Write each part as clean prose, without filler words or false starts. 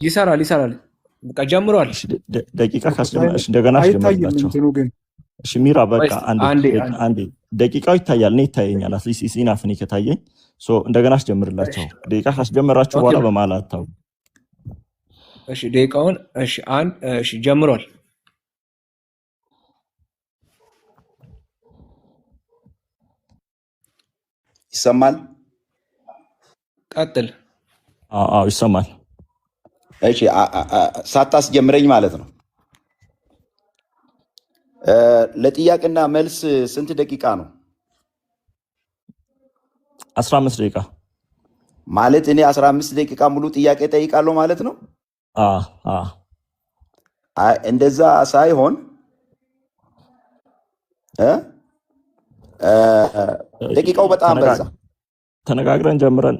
ይሰራል በቃ ጀምሯል። ደቂቃ ካስጀመርሽ እንደገና አስጀምርላቸው። እሺ ሚራ በቃ አንዴ ደቂቃው ይታያል፣ እኔ ይታየኛል። አትሊስት ኢናፍ እኔ ከታየኝ እንደገና አስጀምርላቸው። ደቂቃ ካስጀመራችሁ በኋላ በመሀል አታው። እሺ ደቂቃውን እሺ ጀምሯል። ይሰማል? ቀጥል። አዎ ይሰማል። እሺ ሳታስጀምረኝ ማለት ነው። ለጥያቄና መልስ ስንት ደቂቃ ነው? 15 ደቂቃ ማለት እኔ 15 ደቂቃ ሙሉ ጥያቄ ጠይቃለሁ ማለት ነው? እንደዛ ሳይሆን ደቂቃው በጣም በዛ። ተነጋግረን ጀምረን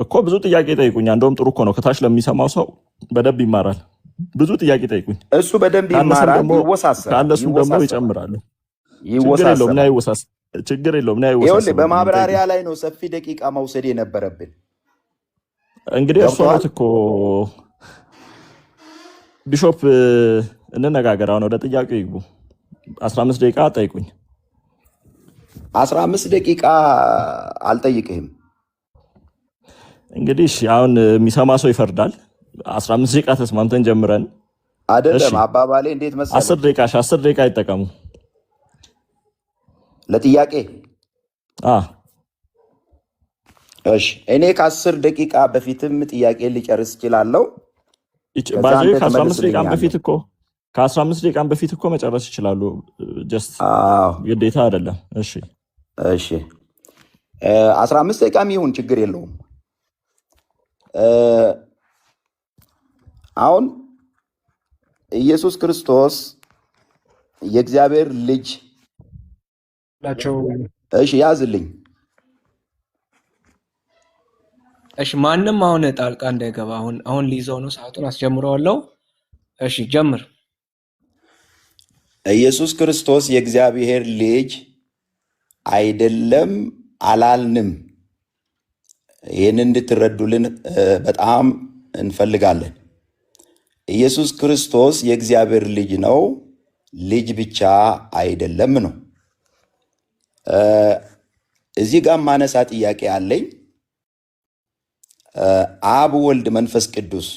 እኮ ብዙ ጥያቄ ጠይቁኝ። እንደውም ጥሩ እኮ ነው፣ ከታች ለሚሰማው ሰው በደንብ ይማራል። ብዙ ጥያቄ ጠይቁኝ። እሱ በደንብ ይማራል፣ ይወሳሰራል። ካለሱም ደግሞ ይጨምራሉ። ችግር የለውም። ይኸውልህ በማብራሪያ ላይ ነው ሰፊ ደቂቃ መውሰድ የነበረብን። እንግዲህ እርሶ ናት እኮ ቢሾፕ፣ እንነጋገር። አሁን ወደ ጥያቄው ይግቡ። 15 ደቂቃ ጠይቁኝ። 15 ደቂቃ አልጠይቅህም። እንግዲህ አሁን የሚሰማ ሰው ይፈርዳል። 15 ደቂቃ ተስማምተን ጀምረን አይደለም። አባባሌ እንዴት መሰለህ? 10 ደቂቃ ይጠቀሙ ለጥያቄ። እሺ እኔ ከ10 ደቂቃ በፊትም ጥያቄ ሊጨርስ እችላለሁ። ከ15 ደቂቃ በፊት እኮ መጨረስ ይችላሉ። ጀስት ግዴታ አይደለም። እሺ 15 ደቂቃም ይሁን ችግር የለውም። አሁን ኢየሱስ ክርስቶስ የእግዚአብሔር ልጅ ናቸው። እሺ ያዝልኝ። እሺ ማንም አሁን ጣልቃ እንዳይገባ። አሁን ሊይዘው ነው፣ ሰዓቱን አስጀምረዋለሁ። እሺ ጀምር። ኢየሱስ ክርስቶስ የእግዚአብሔር ልጅ አይደለም አላልንም። ይህን እንድትረዱልን በጣም እንፈልጋለን። ኢየሱስ ክርስቶስ የእግዚአብሔር ልጅ ነው፣ ልጅ ብቻ አይደለም ነው። እዚህ ጋር ማነሳ ጥያቄ አለኝ። አብ፣ ወልድ፣ መንፈስ ቅዱስ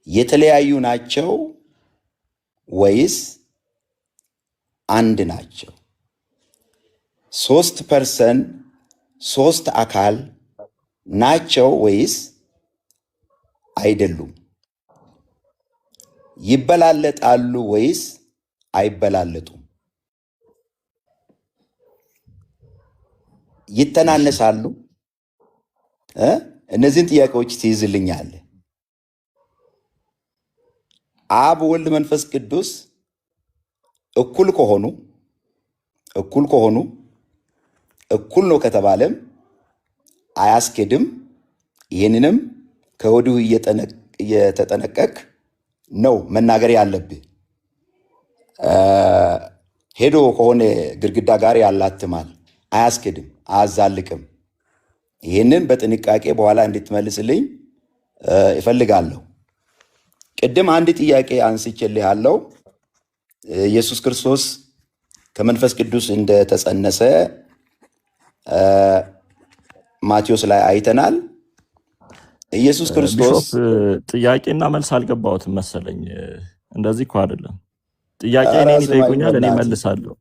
የተለያዩ ናቸው ወይስ አንድ ናቸው? 3 ፐርሰን 3 አካል ናቸው ወይስ አይደሉም? ይበላለጣሉ ወይስ አይበላለጡም? ይተናነሳሉ? እነዚህን ጥያቄዎች ትይዝልኛለህ። አብ፣ ወልድ፣ መንፈስ ቅዱስ እኩል ከሆኑ እኩል ነው ከተባለም አያስኬድም። ይህንንም ከወዲሁ እየተጠነቀቅ ነው መናገር ያለብህ። ሄዶ ከሆነ ግድግዳ ጋር ያላትማል፣ አያስኬድም፣ አያዛልቅም። ይህንን በጥንቃቄ በኋላ እንድትመልስልኝ እፈልጋለሁ። ቅድም አንድ ጥያቄ አንስቼልሃለሁ። ኢየሱስ ክርስቶስ ከመንፈስ ቅዱስ እንደተጸነሰ ማቴዎስ ላይ አይተናል። ኢየሱስ ክርስቶስ ጥያቄና መልስ አልገባሁትም መሰለኝ። እንደዚህ እኮ አይደለም። ጥያቄ እኔን ይጠይቁኛል፣ እኔ መልሳለሁ።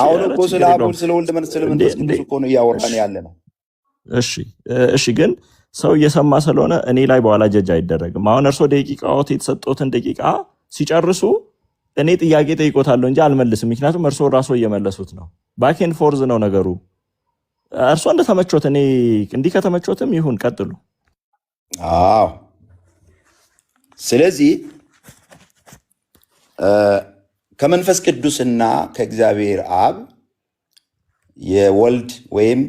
አሁን እኮ ስለ አብ፣ ስለ ወልድ፣ ስለ መንፈስ ቅዱስ እኮ ነው እያወራን ያለ ነው። እሺ ግን ሰው እየሰማ ስለሆነ እኔ ላይ በኋላ ጀጅ አይደረግም። አሁን እርሶ ደቂቃዎት የተሰጡትን ደቂቃ ሲጨርሱ እኔ ጥያቄ ጠይቆታለሁ እንጂ አልመልስም። ምክንያቱም እርሶ ራሱ እየመለሱት ነው። ባኬን ፎርዝ ነው ነገሩ። እርሶ እንደተመቾት፣ እኔ እንዲህ ከተመቾትም ይሁን ቀጥሉ። ስለዚህ ከመንፈስ ቅዱስና ከእግዚአብሔር አብ የወልድ ወይም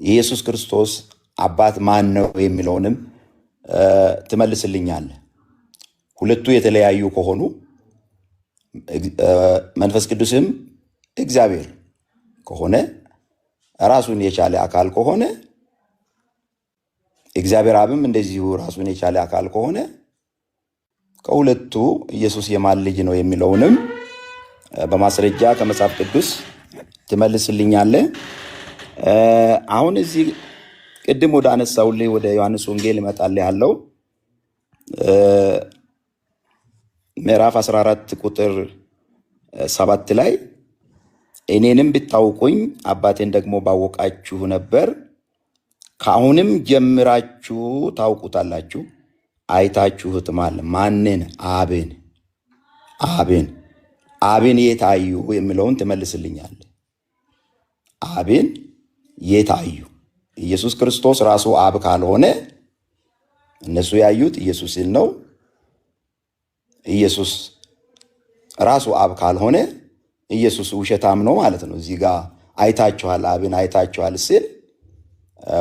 የኢየሱስ ክርስቶስ አባት ማን ነው የሚለውንም ትመልስልኛለህ። ሁለቱ የተለያዩ ከሆኑ መንፈስ ቅዱስም እግዚአብሔር ከሆነ ራሱን የቻለ አካል ከሆነ እግዚአብሔር አብም እንደዚሁ ራሱን የቻለ አካል ከሆነ ከሁለቱ ኢየሱስ የማን ልጅ ነው የሚለውንም በማስረጃ ከመጽሐፍ ቅዱስ ትመልስልኛለህ። አሁን እዚህ ቅድም ወደ አነሳውልህ ወደ ዮሐንስ ወንጌል እመጣልህ ያለው ምዕራፍ 14 ቁጥር 7 ላይ እኔንም ብታውቁኝ አባቴን ደግሞ ባወቃችሁ ነበር፣ ከአሁንም ጀምራችሁ ታውቁታላችሁ፣ አይታችሁትማል። ማንን? አብን። አብን የት አዩ የሚለውን ትመልስልኛል። አብን የት አዩ? ኢየሱስ ክርስቶስ ራሱ አብ ካልሆነ እነሱ ያዩት ኢየሱስን ነው። ኢየሱስ ራሱ አብ ካልሆነ ኢየሱስ ውሸታም ነው ማለት ነው። እዚህ ጋር አይታችኋል፣ አብን አይታችኋል ሲል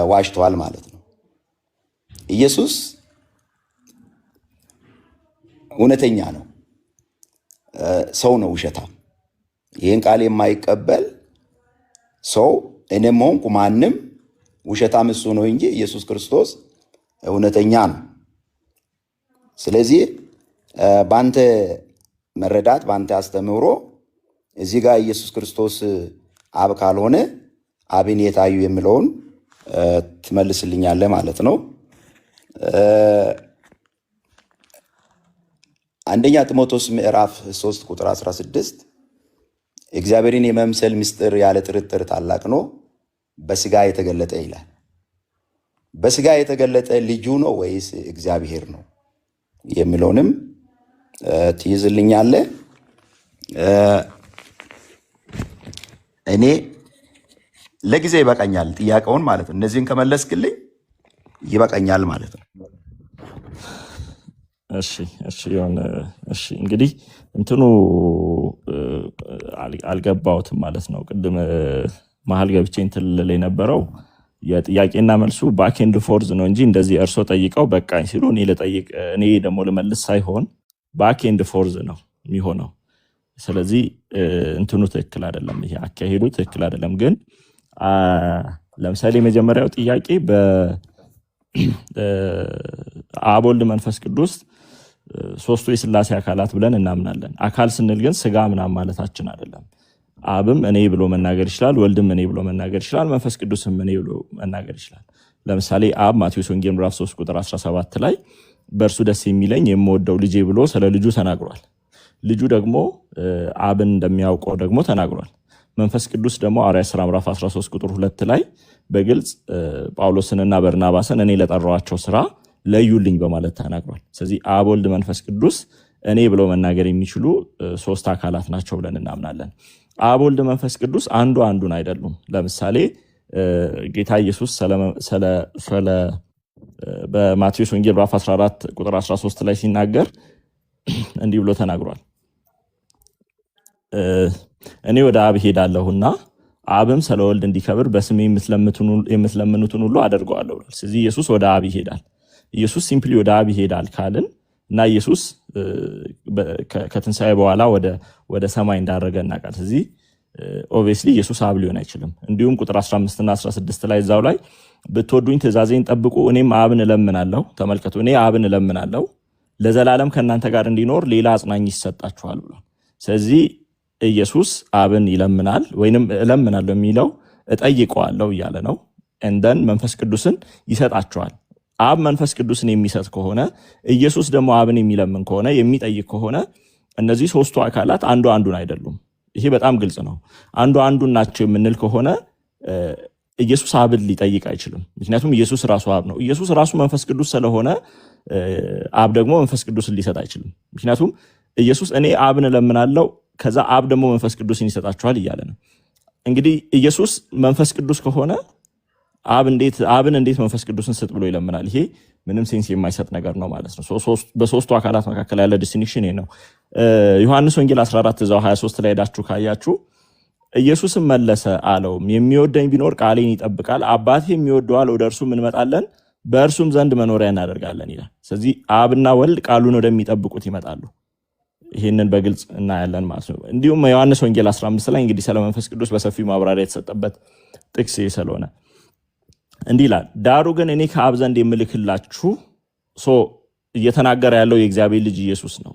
ዋሽቷል ማለት ነው። ኢየሱስ እውነተኛ ነው፣ ሰው ነው ውሸታም። ይህን ቃል የማይቀበል ሰው እኔም ሆንኩ ማንም ውሸታም እሱ ነው እንጂ ኢየሱስ ክርስቶስ እውነተኛ ነው። ስለዚህ በአንተ መረዳት በአንተ አስተምህሮ እዚህ ጋር ኢየሱስ ክርስቶስ አብ ካልሆነ አብን የታዩ የሚለውን ትመልስልኛለህ ማለት ነው። አንደኛ ጢሞቴዎስ ምዕራፍ 3 ቁጥር 16 እግዚአብሔርን የመምሰል ምስጢር ያለ ጥርጥር ታላቅ ነው፣ በስጋ የተገለጠ ይላል። በስጋ የተገለጠ ልጁ ነው ወይስ እግዚአብሔር ነው የሚለውንም ትይዝልኛለህ። እኔ ለጊዜ ይበቃኛል ጥያቄውን ማለት ነው። እነዚህን ከመለስክልኝ ይበቃኛል ማለት ነው። እሺ እንግዲህ እንትኑ አልገባሁትም ማለት ነው። ቅድም መሀል ገብቼ እንትን ልል የነበረው የጥያቄና መልሱ ባክ ኤንድ ፎርዝ ነው እንጂ እንደዚህ እርሶ ጠይቀው በቃኝ ሲሉ እኔ ደግሞ ልመልስ ሳይሆን ባክ ኤንድ ፎርዝ ነው የሚሆነው። ስለዚህ እንትኑ ትክክል አይደለም፣ ይሄ አካሄዱ ትክክል አይደለም። ግን ለምሳሌ የመጀመሪያው ጥያቄ በአብ ወልድ መንፈስ ቅዱስ ሶስቱ የስላሴ አካላት ብለን እናምናለን። አካል ስንል ግን ስጋ ምናምን ማለታችን አይደለም። አብም እኔ ብሎ መናገር ይችላል፣ ወልድም እኔ ብሎ መናገር ይችላል፣ መንፈስ ቅዱስም እኔ ብሎ መናገር ይችላል። ለምሳሌ አብ ማቴዎስ ወንጌል ምዕራፍ 3 ቁጥር 17 ላይ በእርሱ ደስ የሚለኝ የምወደው ልጄ ብሎ ስለ ልጁ ተናግሯል። ልጁ ደግሞ አብን እንደሚያውቀው ደግሞ ተናግሯል። መንፈስ ቅዱስ ደግሞ ሐዋርያት ሥራ ምዕራፍ 13 ቁጥር 2 ላይ በግልጽ ጳውሎስንና በርናባስን እኔ ለጠራኋቸው ስራ ለዩልኝ በማለት ተናግሯል። ስለዚህ አብ ወልድ መንፈስ ቅዱስ እኔ ብለው መናገር የሚችሉ ሶስት አካላት ናቸው ብለን እናምናለን። አብ ወልድ መንፈስ ቅዱስ አንዱን አይደሉም። ለምሳሌ ጌታ ኢየሱስ በማቴዎስ ወንጌል ምዕራፍ 14 ቁጥር 13 ላይ ሲናገር እንዲህ ብሎ ተናግሯል። እኔ ወደ አብ ሄዳለሁና አብም ስለ ወልድ እንዲከብር በስሜ የምትለምኑትን ሁሉ አደርገዋለሁ ብሏል። ስለዚህ ኢየሱስ ወደ አብ ይሄዳል። ኢየሱስ ሲምፕሊ ወደ አብ ይሄዳል ካልን እና ኢየሱስ ከትንሣኤ በኋላ ወደ ሰማይ እንዳረገ እናውቃለን። ስለዚህ ኦብቪየስሊ ኢየሱስ አብ ሊሆን አይችልም። እንዲሁም ቁጥር 15 እና 16 ላይ እዛው ላይ ብትወዱኝ ትእዛዜን ጠብቁ፣ እኔም አብን እለምናለሁ። ተመልከቱ፣ እኔ አብን እለምናለሁ ለዘላለም ከእናንተ ጋር እንዲኖር ሌላ አጽናኝ ይሰጣችኋል ብሏል። ስለዚህ ኢየሱስ አብን ይለምናል፣ ወይንም እለምናለሁ የሚለው እጠይቀዋለሁ እያለ ነው። እንደን መንፈስ ቅዱስን ይሰጣቸዋል። አብ መንፈስ ቅዱስን የሚሰጥ ከሆነ ኢየሱስ ደግሞ አብን የሚለምን ከሆነ የሚጠይቅ ከሆነ እነዚህ ሶስቱ አካላት አንዱን አይደሉም። ይሄ በጣም ግልጽ ነው። አንዱን ናቸው የምንል ከሆነ ኢየሱስ አብን ሊጠይቅ አይችልም። ምክንያቱም ኢየሱስ ራሱ አብ ነው። ኢየሱስ ራሱ መንፈስ ቅዱስ ስለሆነ አብ ደግሞ መንፈስ ቅዱስን ሊሰጥ አይችልም። ምክንያቱም ኢየሱስ እኔ አብን እለምናለሁ ከዛ አብ ደግሞ መንፈስ ቅዱስን ይሰጣችኋል እያለ ነው። እንግዲህ ኢየሱስ መንፈስ ቅዱስ ከሆነ አብን እንዴት መንፈስ ቅዱስን ስጥ ብሎ ይለምናል? ይሄ ምንም ሴንስ የማይሰጥ ነገር ነው ማለት ነው። በሶስቱ አካላት መካከል ያለ ዲስቲንክሽን ይሄ ነው። ዮሐንስ ወንጌል 14 እዛው 23 ላይ ሄዳችሁ ካያችሁ ኢየሱስም መለሰ አለውም የሚወደኝ ቢኖር ቃሌን ይጠብቃል፣ አባቴ የሚወደዋል፣ ወደ እርሱ እንመጣለን፣ በእርሱም ዘንድ መኖሪያ እናደርጋለን ይላል። ስለዚህ አብና ወልድ ቃሉን ወደሚጠብቁት ይመጣሉ። ይህንን በግልጽ እናያለን ማለት ነው። እንዲሁም ዮሐንስ ወንጌል 15 ላይ እንግዲህ ስለ መንፈስ ቅዱስ በሰፊው ማብራሪያ የተሰጠበት ጥቅስ ስለሆነ እንዲህ ይላል፣ ዳሩ ግን እኔ ከአብ ዘንድ የምልክላችሁ እየተናገረ ያለው የእግዚአብሔር ልጅ ኢየሱስ ነው፣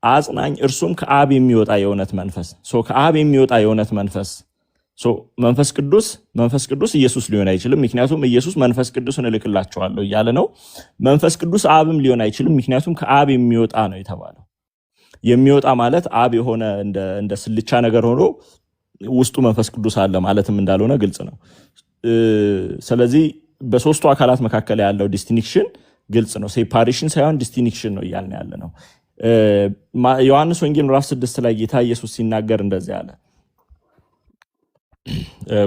አጽናኝ እርሱም ከአብ የሚወጣ የእውነት መንፈስ ከአብ የሚወጣ የእውነት መንፈስ ቅዱስ ኢየሱስ ሊሆን አይችልም፣ ምክንያቱም ኢየሱስ መንፈስ ቅዱስን እልክላችኋለሁ እያለ ነው። መንፈስ ቅዱስ አብም ሊሆን አይችልም፣ ምክንያቱም ከአብ የሚወጣ ነው የተባለው። የሚወጣ ማለት አብ የሆነ እንደ ስልቻ ነገር ሆኖ ውስጡ መንፈስ ቅዱስ አለ ማለትም እንዳልሆነ ግልጽ ነው። ስለዚህ በሶስቱ አካላት መካከል ያለው ዲስቲንክሽን ግልጽ ነው። ሴፓሬሽን ሳይሆን ዲስቲንክሽን ነው እያልን ያለ ነው። ዮሐንስ ወንጌል ምዕራፍ 6 ላይ ጌታ ኢየሱስ ሲናገር እንደዚህ አለ።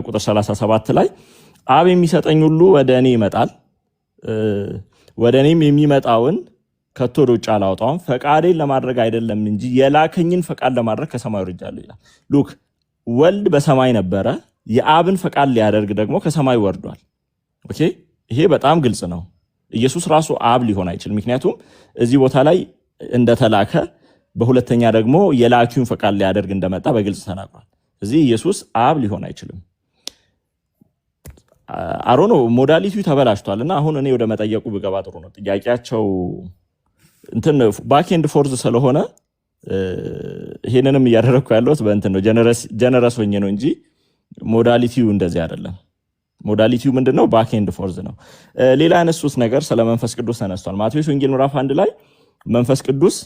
ቁጥር 37 ላይ አብ የሚሰጠኝ ሁሉ ወደ እኔ ይመጣል፣ ወደ እኔም የሚመጣውን ከቶ ወደ ውጭ አላወጣውም፣ ፈቃዴን ለማድረግ አይደለም እንጂ የላከኝን ፈቃድ ለማድረግ ከሰማይ ወርጃለሁ ይላል። ሉክ ወልድ በሰማይ ነበረ፣ የአብን ፈቃድ ሊያደርግ ደግሞ ከሰማይ ወርዷል። ኦኬ፣ ይሄ በጣም ግልጽ ነው። ኢየሱስ ራሱ አብ ሊሆን አይችልም፣ ምክንያቱም እዚህ ቦታ ላይ እንደተላከ፣ በሁለተኛ ደግሞ የላኪውን ፈቃድ ሊያደርግ እንደመጣ በግልጽ ተናግሯል። እዚህ ኢየሱስ አብ ሊሆን አይችልም። አሮኖ ሞዳሊቲው ተበላሽቷል እና አሁን እኔ ወደ መጠየቁ ብገባ ጥሩ ነው። ጥያቄያቸው እንትን ባክ ኤንድ ፎርዝ ስለሆነ ይሄንንም እያደረግኩ ያለሁት በእንትን ነው፣ ጀነረስ ሆኜ ነው እንጂ ሞዳሊቲው እንደዚህ አይደለም። ሞዳሊቲው ምንድነው? ባክ ኤንድ ፎርዝ ነው። ሌላ ያነሱት ነገር ስለ መንፈስ ቅዱስ ተነስቷል። ማቴዎስ ወንጌል ምዕራፍ 1 ላይ መንፈስ ቅዱስ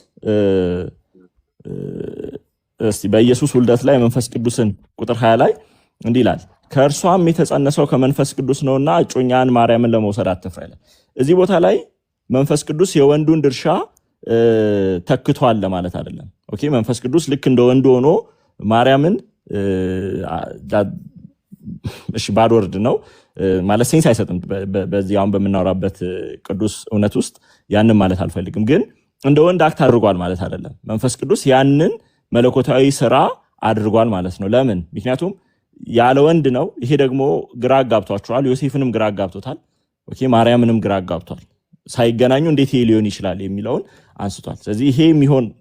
በኢየሱስ ውልደት ላይ መንፈስ ቅዱስን ቁጥር 20 ላይ እንዲህ ይላል፣ ከእርሷም የተጸነሰው ከመንፈስ ቅዱስ ነውና እጮኛን ማርያምን ለመውሰድ አትፍራ ይላል። እዚህ ቦታ ላይ መንፈስ ቅዱስ የወንዱን ድርሻ ተክቷል ለማለት አይደለም። ኦኬ፣ መንፈስ ቅዱስ ልክ እንደ ወንዱ ሆኖ ማርያምን ባድ ወርድ ነው ማለት ሴንስ አይሰጥም። በዚህ አሁን በምናወራበት ቅዱስ እውነት ውስጥ ያንን ማለት አልፈልግም፣ ግን እንደ ወንድ አክት አድርጓል ማለት አይደለም። መንፈስ ቅዱስ ያንን መለኮታዊ ስራ አድርጓል ማለት ነው። ለምን? ምክንያቱም ያለ ወንድ ነው። ይሄ ደግሞ ግራ አጋብቷቸዋል። ዮሴፍንም ግራ አጋብቶታል። ኦኬ፣ ማርያምንም ግራ አጋብቷል። ሳይገናኙ እንዴት ይሄ ሊሆን ይችላል የሚለውን አንስቷል። ስለዚህ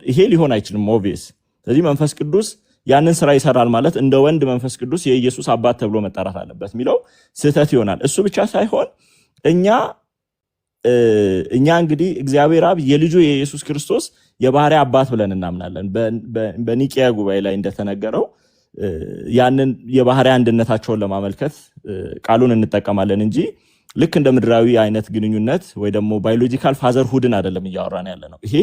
ይሄ ሊሆን አይችልም ኦብቪየስ። ስለዚህ መንፈስ ቅዱስ ያንን ስራ ይሰራል ማለት እንደ ወንድ መንፈስ ቅዱስ የኢየሱስ አባት ተብሎ መጠራት አለበት የሚለው ስህተት ይሆናል። እሱ ብቻ ሳይሆን እኛ እንግዲህ እግዚአብሔር አብ የልጁ የኢየሱስ ክርስቶስ የባህሪያ አባት ብለን እናምናለን። በኒቂያ ጉባኤ ላይ እንደተነገረው ያንን የባህሪያ አንድነታቸውን ለማመልከት ቃሉን እንጠቀማለን እንጂ ልክ እንደ ምድራዊ አይነት ግንኙነት ወይ ደግሞ ባዮሎጂካል ፋዘር ሁድን አይደለም እያወራን ያለ ነው። ይሄ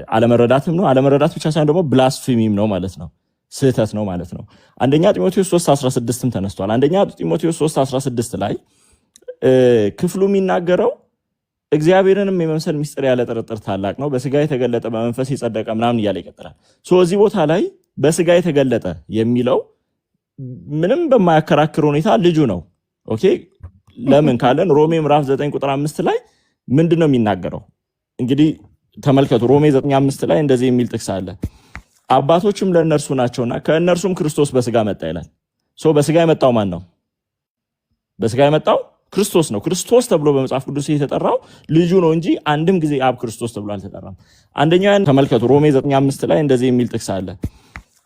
አለመረዳትም ነው። አለመረዳት ብቻ ሳይሆን ደግሞ ብላስፌሚም ነው ማለት ነው። ስህተት ነው ማለት ነው። አንደኛ ጢሞቴዎስ 3:16ም ተነስቷል። አንደኛ ጢሞቴዎስ 3:16 ላይ ክፍሉ የሚናገረው እግዚአብሔርንም የመምሰል ምስጢር ያለ ጥርጥር ታላቅ ነው፣ በስጋ የተገለጠ በመንፈስ የጸደቀ ምናምን እያለ ይቀጥላል። እዚህ ቦታ ላይ በስጋ የተገለጠ የሚለው ምንም በማያከራክር ሁኔታ ልጁ ነው። ኦኬ፣ ለምን ካለን ሮሜ ምዕራፍ 9 ቁጥር 5 ላይ ምንድነው የሚናገረው? እንግዲህ ተመልከቱ። ሮሜ 9:5 ላይ እንደዚህ የሚል ጥቅስ አለ፣ አባቶችም ለእነርሱ ናቸውና ከእነርሱም ክርስቶስ በስጋ መጣ ይላል። በስጋ የመጣው ማን ነው? በስጋ የመጣው ክርስቶስ ነው። ክርስቶስ ተብሎ በመጽሐፍ ቅዱስ የተጠራው ልጁ ነው እንጂ አንድም ጊዜ አብ ክርስቶስ ተብሎ አልተጠራም። አንደኛው ተመልከቱ። ሮሜ 9:5 ላይ እንደዚህ የሚል ጥቅስ አለ፣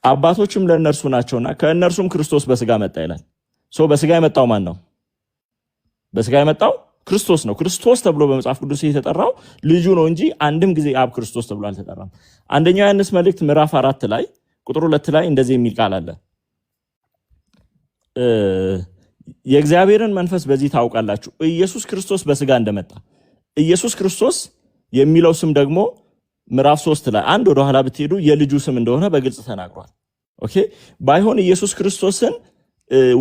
አባቶችም ለእነርሱ ናቸውና ከእነርሱም ክርስቶስ በስጋ መጣ ይላል። በስጋ የመጣው ማን ነው? በስጋ የመጣው ክርስቶስ ነው። ክርስቶስ ተብሎ በመጽሐፍ ቅዱስ የተጠራው ልጁ ነው እንጂ አንድም ጊዜ አብ ክርስቶስ ተብሎ አልተጠራም። አንደኛው ዮሐንስ መልእክት ምዕራፍ 4 ላይ ቁጥር 2 ላይ እንደዚህ የሚል ቃል አለ፣ የእግዚአብሔርን መንፈስ በዚህ ታውቃላችሁ፣ ኢየሱስ ክርስቶስ በስጋ እንደመጣ። ኢየሱስ ክርስቶስ የሚለው ስም ደግሞ ምዕራፍ 3 ላይ አንድ ወደ ኋላ ብትሄዱ የልጁ ስም እንደሆነ በግልጽ ተናግሯል። ኦኬ፣ ባይሆን ኢየሱስ ክርስቶስን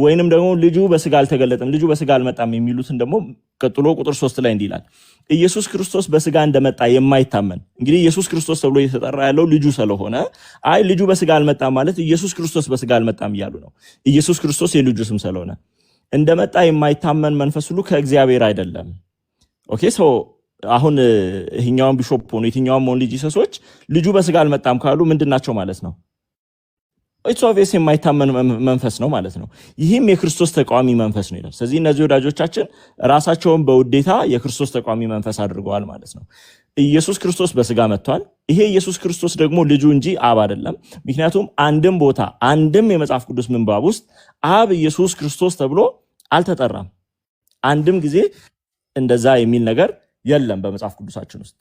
ወይንም ደግሞ ልጁ በስጋ አልተገለጠም፣ ልጁ በስጋ አልመጣም የሚሉትን ደግሞ ቀጥሎ ቁጥር 3 ላይ እንዲህ ይላል፣ ኢየሱስ ክርስቶስ በስጋ እንደመጣ የማይታመን። እንግዲህ ኢየሱስ ክርስቶስ ተብሎ እየተጠራ ያለው ልጁ ስለሆነ ልጁ በስጋ አልመጣም ማለት ኢየሱስ ክርስቶስ በስጋ አልመጣም እያሉ ነው። ኢየሱስ ክርስቶስ የልጁ ስም ስለሆነ እንደመጣ የማይታመን መንፈስ ሁሉ ከእግዚአብሔር አይደለም። ኦኬ ሶ አሁን ይሄኛውን ቢሾፕ ሆኖ የትኛውም ኦንሊ ጂሰሶች ልጁ በስጋ አልመጣም ካሉ ምንድናቸው ማለት ነው? ኢትስ ኦብቪየስ የማይታመን መንፈስ ነው ማለት ነው። ይህም የክርስቶስ ተቃዋሚ መንፈስ ነው ይላል። ስለዚህ እነዚህ ወዳጆቻችን ራሳቸውን በውዴታ የክርስቶስ ተቃዋሚ መንፈስ አድርገዋል ማለት ነው። ኢየሱስ ክርስቶስ በስጋ መጥቷል። ይሄ ኢየሱስ ክርስቶስ ደግሞ ልጁ እንጂ አብ አይደለም። ምክንያቱም አንድም ቦታ አንድም የመጽሐፍ ቅዱስ ምንባብ ውስጥ አብ ኢየሱስ ክርስቶስ ተብሎ አልተጠራም። አንድም ጊዜ እንደዛ የሚል ነገር የለም በመጽሐፍ ቅዱሳችን ውስጥ።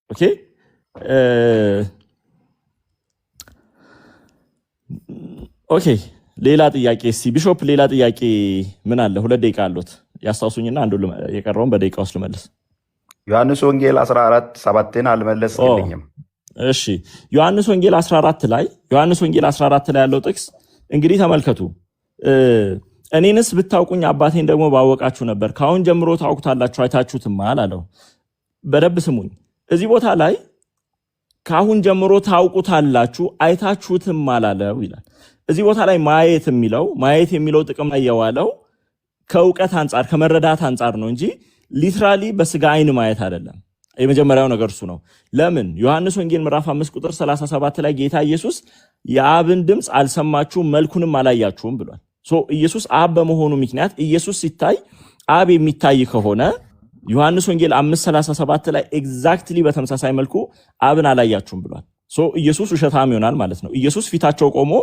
ኦኬ ኦኬ ሌላ ጥያቄ እስቲ ቢሾፕ ሌላ ጥያቄ ምን አለ? 2 ደቂቃ አሉት ያስታውሱኝና አንዱ የቀረውን በደቂቃ ውስጥ ልመልስ። ዮሐንስ ወንጌል 14:7 አልመለስክልኝም። እሺ ዮሐንስ ወንጌል 14 ላይ ያለው ጥቅስ እንግዲህ ተመልከቱ። እኔንስ ብታውቁኝ አባቴን ደግሞ ባወቃችሁ ነበር፣ ካሁን ጀምሮ ታውቁታላችሁ አይታችሁትማል አለው። በደንብ ስሙኝ። እዚህ ቦታ ላይ ካሁን ጀምሮ ታውቁታላችሁ አይታችሁትማል አለው ይላል። እዚህ ቦታ ላይ ማየት የሚለው ጥቅም ላይ የዋለው ከእውቀት አንጻር ከመረዳት አንጻር ነው እንጂ ሊትራሊ በስጋ አይን ማየት አይደለም። የመጀመሪያው ነገር እሱ ነው። ለምን? ዮሐንስ ወንጌል ምዕራፍ 5 ቁጥር 37 ላይ ጌታ ኢየሱስ የአብን ድምፅ አልሰማችሁም መልኩንም አላያችሁም ብሏል። ኢየሱስ አብ በመሆኑ ምክንያት ኢየሱስ ሲታይ አብ የሚታይ ከሆነ ዮሐንስ ወንጌል 5:37 ላይ ኤግዛክትሊ በተመሳሳይ መልኩ አብን አላያችሁም ብሏል። ኢየሱስ ውሸታም ይሆናል ማለት ነው። ኢየሱስ ፊታቸው ቆሞ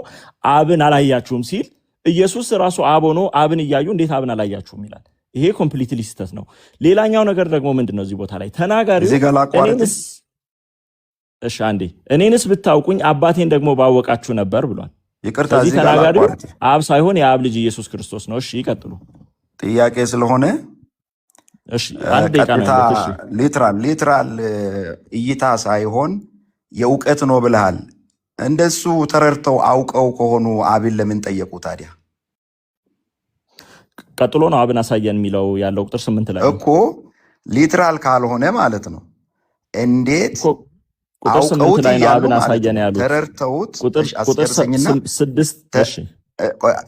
አብን አላያችሁም ሲል ኢየሱስ ራሱ አብ ሆኖ አብን እያዩ እንዴት አብን አላያችሁም ይላል? ይሄ ኮምፕሊትሊ ስህተት ነው። ሌላኛው ነገር ደግሞ ምንድነው? እዚህ ቦታ ላይ ተናጋሪው እኔንስ ብታውቁኝ አባቴን ደግሞ ባወቃችሁ ነበር ብሏል። ስለዚህ ተናጋሪው አብ ሳይሆን የአብ ልጅ ኢየሱስ ክርስቶስ ነው። እሺ ይቀጥሉ። ጥያቄ ስለሆነ ቀጥታ ሊትራል እይታ ሳይሆን የእውቀት ነው ብለሃል። እንደሱ ተረድተው አውቀው ከሆኑ አብን ለምን ጠየቁ ታዲያ? ቀጥሎ ነው አብን አሳየን የሚለው ያለው ቁጥር 8 ላይ እኮ ሊትራል ካልሆነ ማለት ነው። እንዴት ቁጥር 8 ላይ ነው አብን አሳየን ያሉት? ተረድተውት ቁጥር 6 እሺ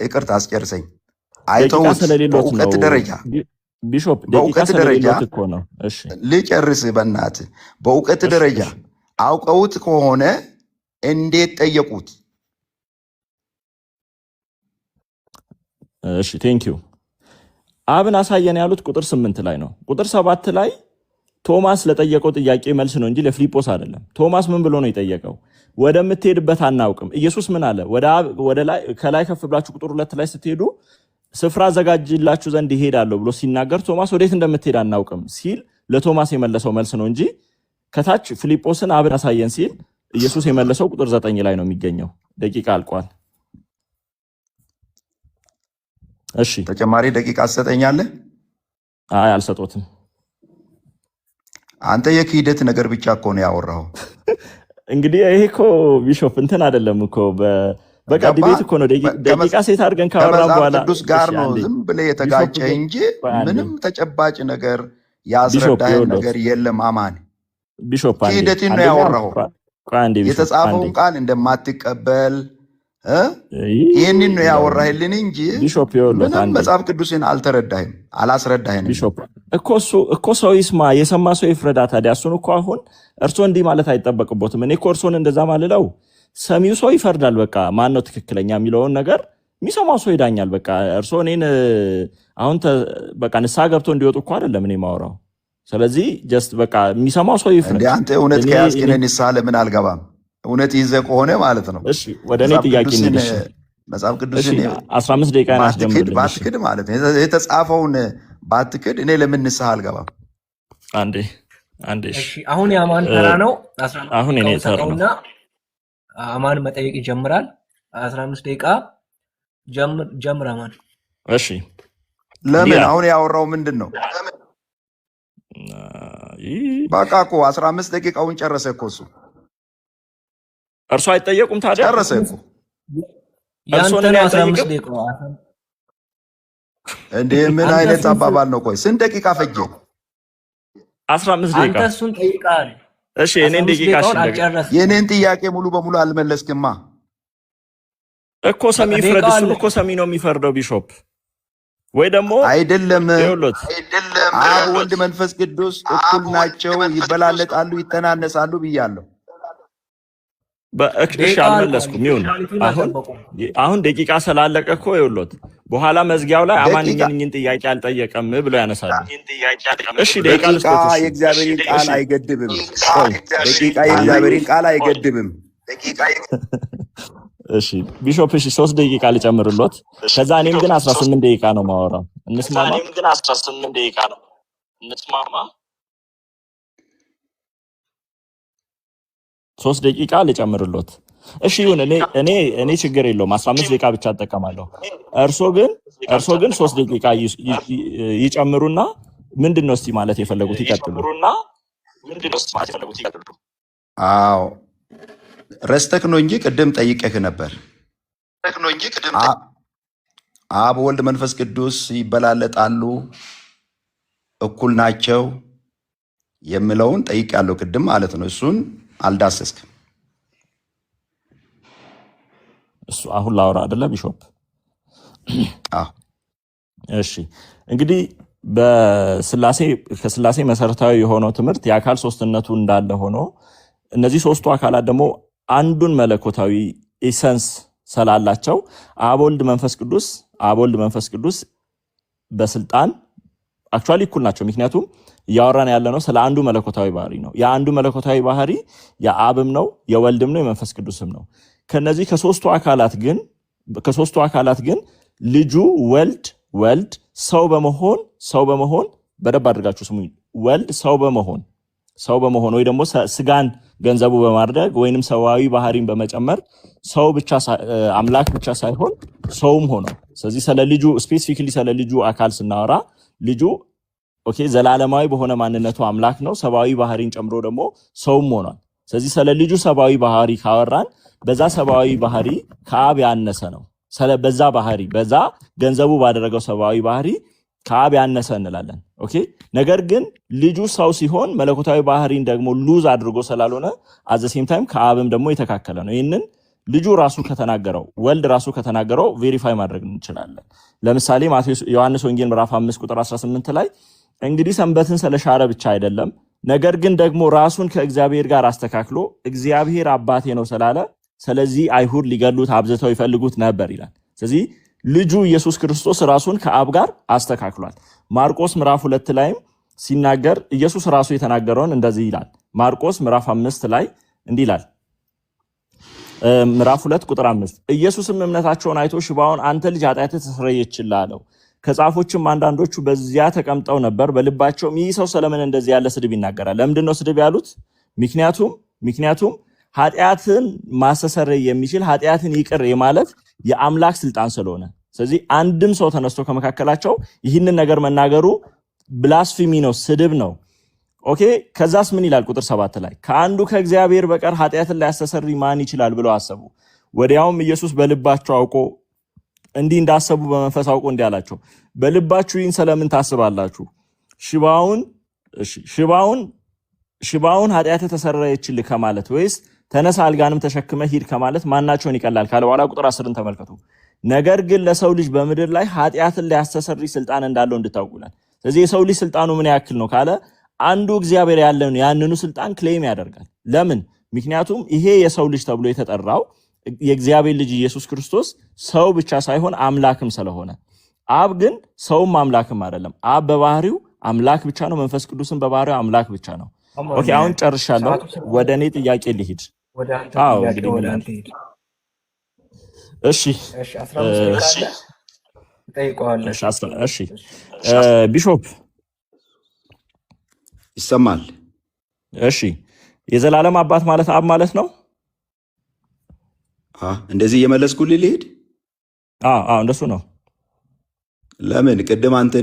ይቅርታ አስጨርሰኝ። አይተውት በእውቀት ደረጃ ቢሾፕ በእውቀት ደረጃ እኮ ነው። እሺ ልጨርስ በእናትህ። በእውቀት ደረጃ አውቀውት ከሆነ እንዴት ጠየቁት? እሺ ቴንኪዩ። አብን አሳየን ያሉት ቁጥር 8 ላይ ነው። ቁጥር 7 ላይ ቶማስ ለጠየቀው ጥያቄ መልስ ነው እንጂ ለፊልጶስ አይደለም። ቶማስ ምን ብሎ ነው የጠየቀው? ወደምትሄድበት አናውቅም። ኢየሱስ ምን አለ? ወደ ላይ ከላይ ከፍ ብላችሁ ቁጥር 2 ላይ ስትሄዱ ስፍራ አዘጋጅላችሁ ዘንድ ይሄዳለሁ ብሎ ሲናገር ቶማስ ወዴት እንደምትሄድ አናውቅም ሲል ለቶማስ የመለሰው መልስ ነው እንጂ ከታች ፊልጶስን አብን አሳየን ሲል ኢየሱስ የመለሰው ቁጥር 9 ላይ ነው የሚገኘው። ደቂቃ አልቋል። እሺ ተጨማሪ ደቂቃ ትሰጠኛለህ? አይ አልሰጦትም። አንተ የክህደት ነገር ብቻ እኮ ነው ያወራው። እንግዲህ ይሄ እኮ ቢሾፕ እንትን አይደለም እኮ በቃ ዲቤት እኮ ነው። ደቂቃ ሴት አድርገን ካወራን በኋላ ቅዱስ ጋር ነው ዝም ብለህ የተጋጨ እንጂ ምንም ተጨባጭ ተጨባጭ ያስረዳኸን ነገር የለም። አማን ቢሾፕ ክህደትን ነው ያወራው። የተጻፈውን ቃል እንደማትቀበል ይህንን ነው ያወራህልን እንጂ ምንም መጽሐፍ ቅዱስን አልተረዳህም፣ አላስረዳህንም። እኮ ሰው ይስማ፣ የሰማ ሰው ይፍረዳ። ታዲያ እሱን እኮ አሁን እርሶ እንዲህ ማለት አይጠበቅቦትም። እኔ እኮ እርሶን እንደዛ ማልለው ሰሚው ሰው ይፈርዳል። በቃ ማን ነው ትክክለኛ የሚለውን ነገር የሚሰማው ሰው ይዳኛል። በቃ እርሶ እኔን አሁን በቃ ንስሐ ገብቶ እንዲወጡ እኮ አይደለም እኔ ማወራው። ስለዚህ ጀስት በቃ የሚሰማው ሰው ይፍረድ። አንተ እውነት ከያዝክ ንስሐ ለምን አልገባም? እውነት ይዘህ ከሆነ ማለት ነው። እሺ ወደ እኔ ጥያቄ እንድልሽ መጽሐፍ ቅዱስን 15 ደቂቃ ባትክድ ማለት ነው የተጻፈውን ባትክድ እኔ ለምን ንስሐ አልገባም? አንዴ እሺ አሁን የአማን ተራ ነው። አሁን እኔ ተራ ነው። አማን መጠየቅ ይጀምራል። 15 ደቂቃ ጀምር አማን። እሺ ለምን አሁን ያወራው ምንድን ነው? በቃ እኮ 15 ደቂቃውን ጨረሰ እኮ እሱ። እርሱ አይጠየቁም ታዲያ? ጨረሰ እኮ ያንተ ነው 15 ደቂቃ እንዴ! ምን አይነት አባባል ነው? ቆይ ስንት ደቂቃ ፈጀ? 15 ደቂቃ። አንተ እሱን ጠይቃል። እሺ የኔን ደቂቃ የኔን ጥያቄ ሙሉ በሙሉ አልመለስክማ እኮ። ሰሚ ይፍረድ። እሱን እኮ ሰሚ ነው የሚፈርደው ቢሾፕ። ወይ ደግሞ አይደለም። ይኸውልዎት አብ ወልድ መንፈስ ቅዱስ እኩል ናቸው፣ ይበላለጣሉ፣ ይተናነሳሉ ብያለሁ። እሺ አልመለስኩም። ይሁን አሁን ደቂቃ ስላለቀ እኮ ይኸውልዎት በኋላ መዝጊያው ላይ አማንኛን ጥያቄ አልጠየቀም ብሎ ያነሳሉ። እሺ ደቂቃ የእግዚአብሔርን ቃል አይገድብም። ደቂቃ የእግዚአብሔርን ቃል አይገድብም። እሺ ቢሾፕ፣ እሺ 3 ደቂቃ ልጨምርሎት። ከዛ እኔም ግን 18 ደቂቃ ነው ማወራው። እንስማማ? 3 ደቂቃ ልጨምርሎት። እሺ ይሁን። እኔ ችግር የለውም 15 ደቂቃ ብቻ እጠቀማለሁ። እርሶ ግን 3 ደቂቃ ይጨምሩና ምንድነው እስቲ ማለት የፈለጉት ይቀጥሉ። አዎ ረስተክ ነው እንጂ ቅድም ጠይቀህ ነበር። አብ ወልድ መንፈስ ቅዱስ ይበላለጣሉ፣ እኩል ናቸው የምለውን ጠይቄያለሁ ቅድም ማለት ነው። እሱን አልዳሰስክም። እሱ አሁን ላውራ አይደለ ቢሾፕ? እሺ እንግዲህ ከስላሴ መሰረታዊ የሆነው ትምህርት የአካል ሶስትነቱ እንዳለ ሆኖ እነዚህ ሶስቱ አካላት ደግሞ አንዱን መለኮታዊ ኢሰንስ ስላላቸው አብ ወልድ መንፈስ ቅዱስ በስልጣን አክቹአሊ እኩል ናቸው። ምክንያቱም እያወራን ያለነው ስለ አንዱ መለኮታዊ ባህሪ ነው። የአንዱ መለኮታዊ ባህሪ የአብም ነው፣ የወልድም ነው፣ የመንፈስ ቅዱስም ነው። ከነዚህ ከሶስቱ አካላት ግን ልጁ ወልድ ሰው በመሆን በደንብ አድርጋችሁ ስሙኝ። ወልድ ሰው በመሆን ወይ ደግሞ ስጋን ገንዘቡ በማድረግ ወይንም ሰዋዊ ባህሪን በመጨመር አምላክ ብቻ ሳይሆን ሰውም ሆኖ፣ ስለዚህ ስለ ልጁ ስፔሲፊክሊ ስለ ልጁ አካል ስናወራ ልጁ ኦኬ ዘላለማዊ በሆነ ማንነቱ አምላክ ነው፣ ሰባዊ ባህሪን ጨምሮ ደግሞ ሰውም ሆኗል። ስለዚህ ስለ ልጁ ሰባዊ ባህሪ ካወራን በዛ ሰባዊ ባህሪ ከአብ ያነሰ ነው። በዛ ገንዘቡ ባደረገው ሰባዊ ባህሪ ከአብ ያነሰ እንላለን። ኦኬ ነገር ግን ልጁ ሰው ሲሆን መለኮታዊ ባህሪን ደግሞ ሉዝ አድርጎ ስላልሆነ አዘ ሴም ታይም ከአብም ደግሞ የተካከለ ነው። ይህንን ልጁ ራሱ ከተናገረው ወልድ ራሱ ከተናገረው ቬሪፋይ ማድረግ እንችላለን። ለምሳሌ ዮሐንስ ወንጌል ምዕራፍ 5 ቁጥር 18 ላይ እንግዲህ ሰንበትን ስለሻረ ብቻ አይደለም፣ ነገር ግን ደግሞ ራሱን ከእግዚአብሔር ጋር አስተካክሎ እግዚአብሔር አባቴ ነው ስላለ ስለዚህ አይሁድ ሊገሉት አብዝተው ይፈልጉት ነበር ይላል። ስለዚህ ልጁ ኢየሱስ ክርስቶስ ራሱን ከአብ ጋር አስተካክሏል። ማርቆስ ምዕራፍ 2 ላይም ሲናገር ኢየሱስ ራሱ የተናገረውን እንደዚህ ይላል። ማርቆስ ምዕራፍ 5 ላይ እንዲህ ይላል። ምዕራፍ 2 ቁጥር 5 ኢየሱስም እምነታቸውን አይቶ ሽባውን አንተ ልጅ ኃጢአትህ ተሰረየችልህ አለው። ከጻፎችም አንዳንዶቹ በዚያ ተቀምጠው ነበር፣ በልባቸውም ይህ ሰው ስለምን እንደዚህ ያለ ስድብ ይናገራል? ለምንድን ነው ስድብ ያሉት? ምክንያቱም ኃጢአትን ማስተሰረይ የሚችል ኃጢአትን ይቅር የማለት የአምላክ ስልጣን ስለሆነ፣ ስለዚህ አንድም ሰው ተነስቶ ከመካከላቸው ይህንን ነገር መናገሩ ብላስፊሚ ነው፣ ስድብ ነው። ኦኬ ከዛስ ምን ይላል? ቁጥር 7 ላይ ከአንዱ ከእግዚአብሔር በቀር ኃጢአትን ሊያስተሰርይ ማን ይችላል ብለው አሰቡ። ወዲያውም ኢየሱስ በልባቸው አውቆ እንዲህ እንዳሰቡ በመንፈስ አውቆ እንዲህ አላቸው፣ በልባችሁ ይህን ስለምን ታስባላችሁ? ሽባውን ኃጢአትህ ተሰረየችልህ ከማለት ወይስ ተነሳ አልጋንም ተሸክመ ሂድ ከማለት ማናቸውን ይቀላል ካለ በኋላ ቁጥር 10ን ተመልከቱ። ነገር ግን ለሰው ልጅ በምድር ላይ ኃጢአትን ሊያስተሰርይ ስልጣን እንዳለው እንድታውቁላል። ስለዚህ የሰው ልጅ ስልጣኑ ምን ያክል ነው ካለ አንዱ እግዚአብሔር ያለውን ያንኑ ስልጣን ክሌም ያደርጋል። ለምን? ምክንያቱም ይሄ የሰው ልጅ ተብሎ የተጠራው የእግዚአብሔር ልጅ ኢየሱስ ክርስቶስ ሰው ብቻ ሳይሆን አምላክም ስለሆነ፣ አብ ግን ሰውም አምላክም አይደለም። አብ በባህሪው አምላክ ብቻ ነው፣ መንፈስ ቅዱስም በባህሪው አምላክ ብቻ ነው። ኦኬ አሁን ጨርሻለሁ። ወደ እኔ ጥያቄ ልሂድ። እሺ ቢሾፕ ይሰማል? እሺ የዘላለም አባት ማለት አብ ማለት ነው? እንደዚህ እየመለስኩልህ ልሂድ? እንደሱ ነው። ለምን ቅድም አንተ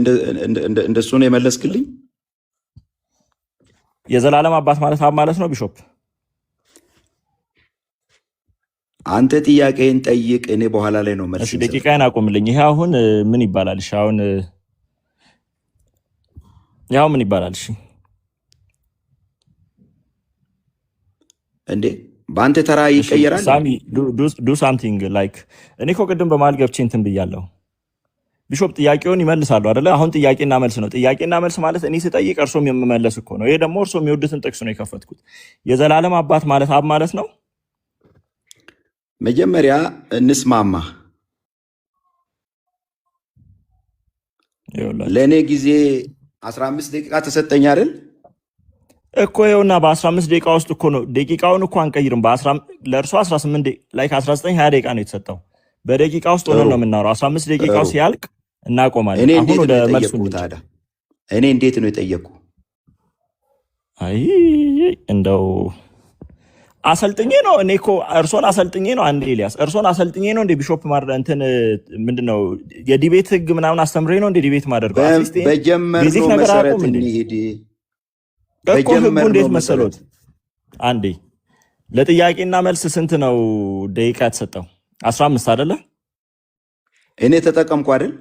እንደሱ ነው የመለስክልኝ? የዘላለም አባት ማለት አብ ማለት ነው ቢሾፕ? አንተ ጥያቄን ጠይቅ፣ እኔ በኋላ ላይ ነው መልስ። እሺ ደቂቃዬን አቁምልኝ። ይሄ አሁን ምን ይባላል? እሺ አሁን ያው ምን ይባላል? እሺ እንዴ በአንተ ተራ ይቀየራል? ሳሚ ዱ ሳምቲንግ ላይክ እኔ እኮ ቅድም በመሀል ገብቼ እንትን ብያለሁ። ቢሾፕ ጥያቄውን ይመልሳሉ አይደለ? አሁን ጥያቄና መልስ ነው። ጥያቄና መልስ ማለት እኔ ስጠይቅ እርሶም የምመለስ እኮ ነው። ይሄ ደግሞ እርሶ የሚወዱትን ጥቅስ ነው የከፈትኩት። የዘላለም አባት ማለት አብ ማለት ነው። መጀመሪያ እንስማማ። ለእኔ ጊዜ 15 ደቂቃ ተሰጠኝ አይደል እኮ ይኸውና፣ በ15 ደቂቃ ውስጥ እኮ ነው። ደቂቃውን እኮ አንቀይርም። ለእርሶ 18 ላይ 19 20 ደቂቃ ነው የተሰጠው። በደቂቃ ውስጥ ሆነን ነው የምናወራው። 15 ደቂቃው ሲያልቅ እናቆማለን። አሁን ወደ መልሱ ታዲያ እኔ እንዴት ነው የጠየቁ? አይ እንደው አሰልጥኜ ነው እኔ እኮ እርሶን አሰልጥኜ ነው። አንዴ ኤልያስ እርሶን አሰልጥኜ ነው እንደ ቢሾፕ እንትን ምንድነው የዲቤት ህግ ምናምን አስተምሬ ነው እንደ ዲቤት ማደርገው። በጀመርነው መሰረት እንሂድ እኮ። ህጉ እንዴት መሰሎት? አንዴ ለጥያቄና መልስ ስንት ነው ደቂቃ የተሰጠው? 15 አይደለ? እኔ ተጠቀምኩ አይደል?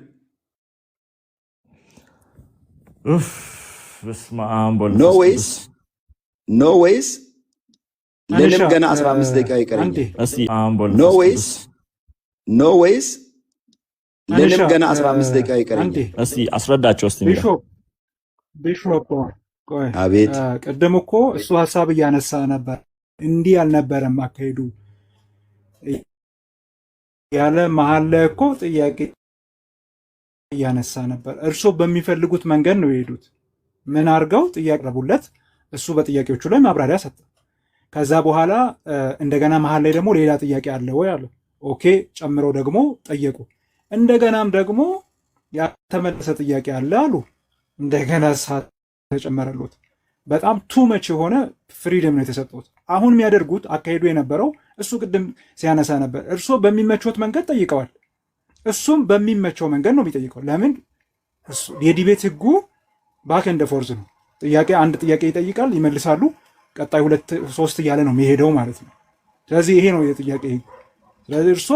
በስመ አብ ኖ ዌይስ ለንም ገና 15 ደቂቃ ይቀረኛል። ኖ ዌይስ ለንም ገና 15 ደቂቃ ይቀረኛል። እስቲ አስረዳቸው። እስቲ ቢሾፕ ቆይ፣ አቤት። ቅድም እኮ እሱ ሐሳብ እያነሳ ነበር። እንዲህ አልነበረም አካሄዱ ያለ መሀል ላይ እኮ ጥያቄ እያነሳ ነበር። እርሶ በሚፈልጉት መንገድ ነው የሄዱት። ምን አድርገው ጥያቄ ረቡለት፣ እሱ በጥያቄዎቹ ላይ ማብራሪያ ሰጠ። ከዛ በኋላ እንደገና መሀል ላይ ደግሞ ሌላ ጥያቄ አለ ወይ አለ። ኦኬ ጨምረው ደግሞ ጠየቁ። እንደገናም ደግሞ ያልተመለሰ ጥያቄ አለ አሉ። እንደገና ሰዓት ተጨመረሉት። በጣም ቱመች የሆነ ፍሪደም ነው የተሰጡት። አሁን የሚያደርጉት አካሄዱ የነበረው እሱ ቅድም ሲያነሳ ነበር። እርሶ በሚመቾት መንገድ ጠይቀዋል፣ እሱም በሚመቸው መንገድ ነው የሚጠይቀው። ለምን የዲቤት ህጉ ባክ ኤንድ ፎርዝ ነው። አንድ ጥያቄ ይጠይቃል፣ ይመልሳሉ። ቀጣይ 2 3 እያለ ነው የሚሄደው ማለት ነው። ስለዚህ ይሄ ነው የጥያቄ ህግ። ስለዚህ እርሶ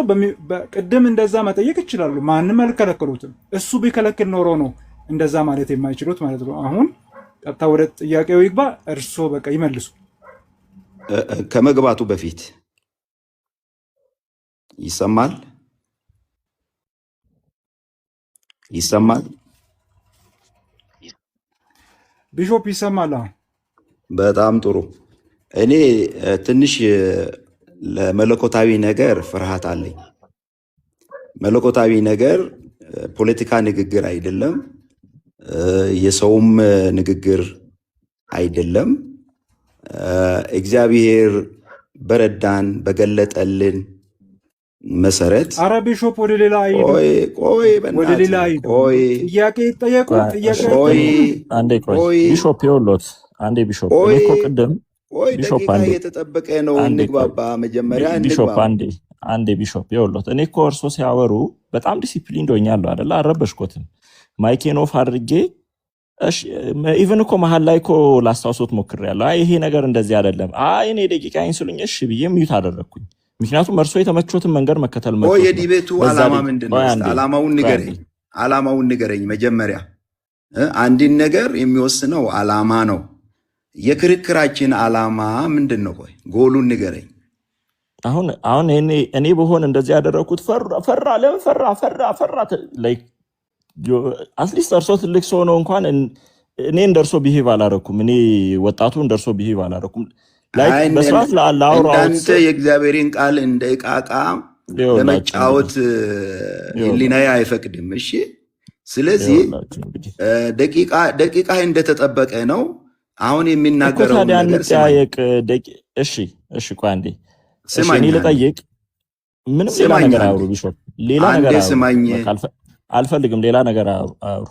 ቅድም እንደዛ መጠየቅ ይችላሉ፣ ማንም አልከለከሉትም። እሱ ቢከለክል ኖሮ ነው እንደዛ ማለት የማይችሉት ማለት ነው። አሁን ቀጥታ ወደ ጥያቄው ይግባ፣ እርሶ በቃ ይመልሱ። ከመግባቱ በፊት ይሰማል? ቢሾፕ ይሰማል? በጣም ጥሩ። እኔ ትንሽ ለመለኮታዊ ነገር ፍርሃት አለኝ። መለኮታዊ ነገር ፖለቲካ ንግግር አይደለም፣ የሰውም ንግግር አይደለም። እግዚአብሔር በረዳን በገለጠልን መሰረት አረ ቢሾፕ ወደ ሌላ ወደ ሌላ ጥያቄ ይጠየቁ። ቢሾፕ ይኸውልዎት፣ አንዴ ቢሾፕ እኮ ቅድም ቢሾፕ አንዴ የተጠበቀ ነው። እንግባባ መጀመሪያ ቢሾፕ አንዴ ቢሾፕ ይኸውልዎት፣ እኔ እኮ እርሶ ሲያወሩ በጣም ዲሲፕሊን ዶኛለሁ አይደለ? አልረበሽኮትም። ማይኬን ኦፍ አድርጌ ኢቨን እኮ መሀል ላይ እኮ ላስታውሶት ሞክሬያለሁ። አይ ይሄ ነገር እንደዚህ አይደለም፣ አይ እኔ ደቂቃዬን ስሉኝ እሺ ብዬ ሚዩት አደረግኩኝ። ምክንያቱም እርሶ የተመቾትን መንገድ መከተል መጥቶ የዲቤቱ ዓላማ ምንድን ነው? ዓላማውን ንገረኝ መጀመሪያ። አንድን ነገር የሚወስነው ዓላማ ነው። የክርክራችን ዓላማ ምንድን ነው? ቆይ ጎሉን ንገረኝ። አሁን እኔ በሆን እንደዚህ ያደረግኩት ፈራ። ለምን ፈራ? አትሊስት እርሶ ትልቅ ሰው ነው እንኳን እኔ እንደርሶ ቢሄቭ አላረኩም። እኔ ወጣቱ እንደርሶ ቢሄቭ አላረኩም። በስርዓት እንዳንተ የእግዚአብሔርን ቃል እንደ ዕቃ ለመጫወት ሕሊናዬ አይፈቅድም። እሺ፣ ስለዚህ ደቂቃ እንደተጠበቀ ነው። አሁን የሚናገረው ነገር ጠያየቅ። እሺ ቆይ አንዴ እኔ ልጠይቅ። ምንም ሌላ ነገር አውሩ ቢሾፕ፣ ሌላ ነገር አልፈልግም። ሌላ ነገር አውሩ።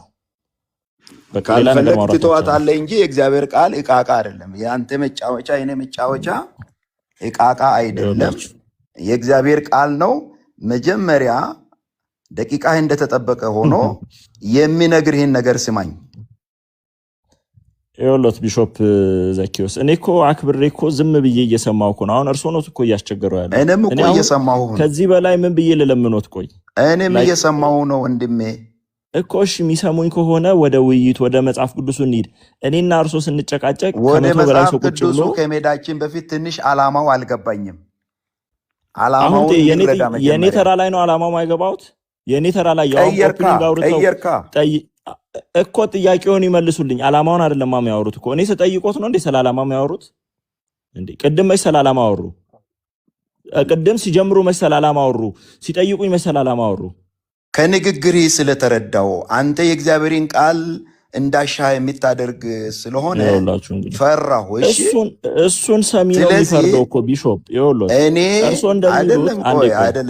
ካልፈለግ ትተዋታለህ እንጂ የእግዚአብሔር ቃል ዕቃ አይደለም። የአንተ መጫወቻ የኔ መጫወቻ ዕቃ አይደለም። የእግዚአብሔር ቃል ነው። መጀመሪያ ደቂቃህ እንደተጠበቀ ሆኖ የሚነግርህን ነገር ስማኝ። ይኸውልዎት ቢሾፕ ዘኪዮስ፣ እኔ እኮ አክብሬ እኮ ዝም ብዬ እየሰማሁ እኮ ነው። አሁን እርሶ ነው እኮ እያስቸገረው ያለው። እኔም እኮ እየሰማሁ ነው። ከዚህ በላይ ምን ብዬ ልለምኖት? ቆይ እኔም እየሰማሁ ነው ወንድሜ እኮ። እሺ የሚሰሙኝ ከሆነ ወደ ውይይት ወደ መጽሐፍ ቅዱሱ እንሂድ። እኔና እርሶ ስንጨቃጨቅ ወደ መጽሐፍ ቅዱሱ ከመሄዳችን በፊት ትንሽ ዓላማው አልገባኝም። የኔ ተራ ላይ ነው ዓላማው ማይገባውት። የእኔ ተራ ላይ ያው ኦፕኒንግ አውርተው እኮ ጥያቄውን ይመልሱልኝ። አላማውን አይደለም የሚያወሩት እኮ እኔ ስጠይቆት ነው እንዴ ስለ አላማ የሚያወሩት እንዴ? ቅድም መች ስለ አላማ አወሩ? ቅድም ሲጀምሩ መች ስለ አላማ አወሩ? ሲጠይቁኝ መች ስለ አላማ አወሩ? ከንግግር ስለተረዳው አንተ የእግዚአብሔርን ቃል እንዳሻህ የምታደርግ ስለሆነ ፈራሁ። እሱን ሰሚ ነው የሚፈርደው እኮ ቢሾፕ። እኔ አይደለም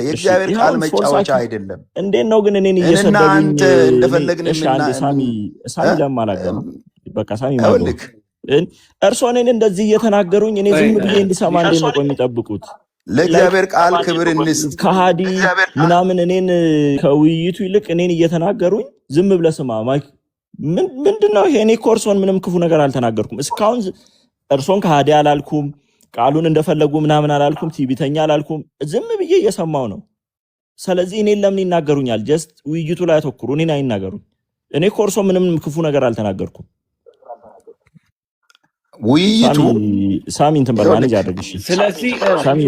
የእግዚአብሔር ቃል መጫወቻ አይደለም። እንዴት ነው ግን እኔን እየሰደቡኝ እናንተ እንደፈለግን ሳሚ ለማላገም በቃ ሳሚ ማለክ እርሶ እኔን እንደዚህ እየተናገሩኝ እኔ ዝም ብዬ እንድሰማ እንዴት ነው የሚጠብቁት? ለእግዚአብሔር ቃል ክብር እንስጥ። ከሃዲ ምናምን እኔን ከውይይቱ ይልቅ እኔን እየተናገሩኝ ዝም ብለህ ስማ ማይክ ምንድነው ይሄ? እኔ እኮ እርሶን ምንም ክፉ ነገር አልተናገርኩም እስካሁን። እርሶን ከሃዲ አላልኩም፣ ቃሉን እንደፈለጉ ምናምን አላልኩም፣ ቲቪተኛ አላልኩም። ዝም ብዬ እየሰማው ነው። ስለዚህ እኔን ለምን ይናገሩኛል? ጀስት ውይይቱ ላይ አተኩሩ፣ እኔን አይናገሩኝ። እኔ እኮ እርሶ ምንም ክፉ ነገር አልተናገርኩም። ውይይቱ ሳሚ እንትን በማኔጅ አድርግሽ። ስለዚህ ሳሚ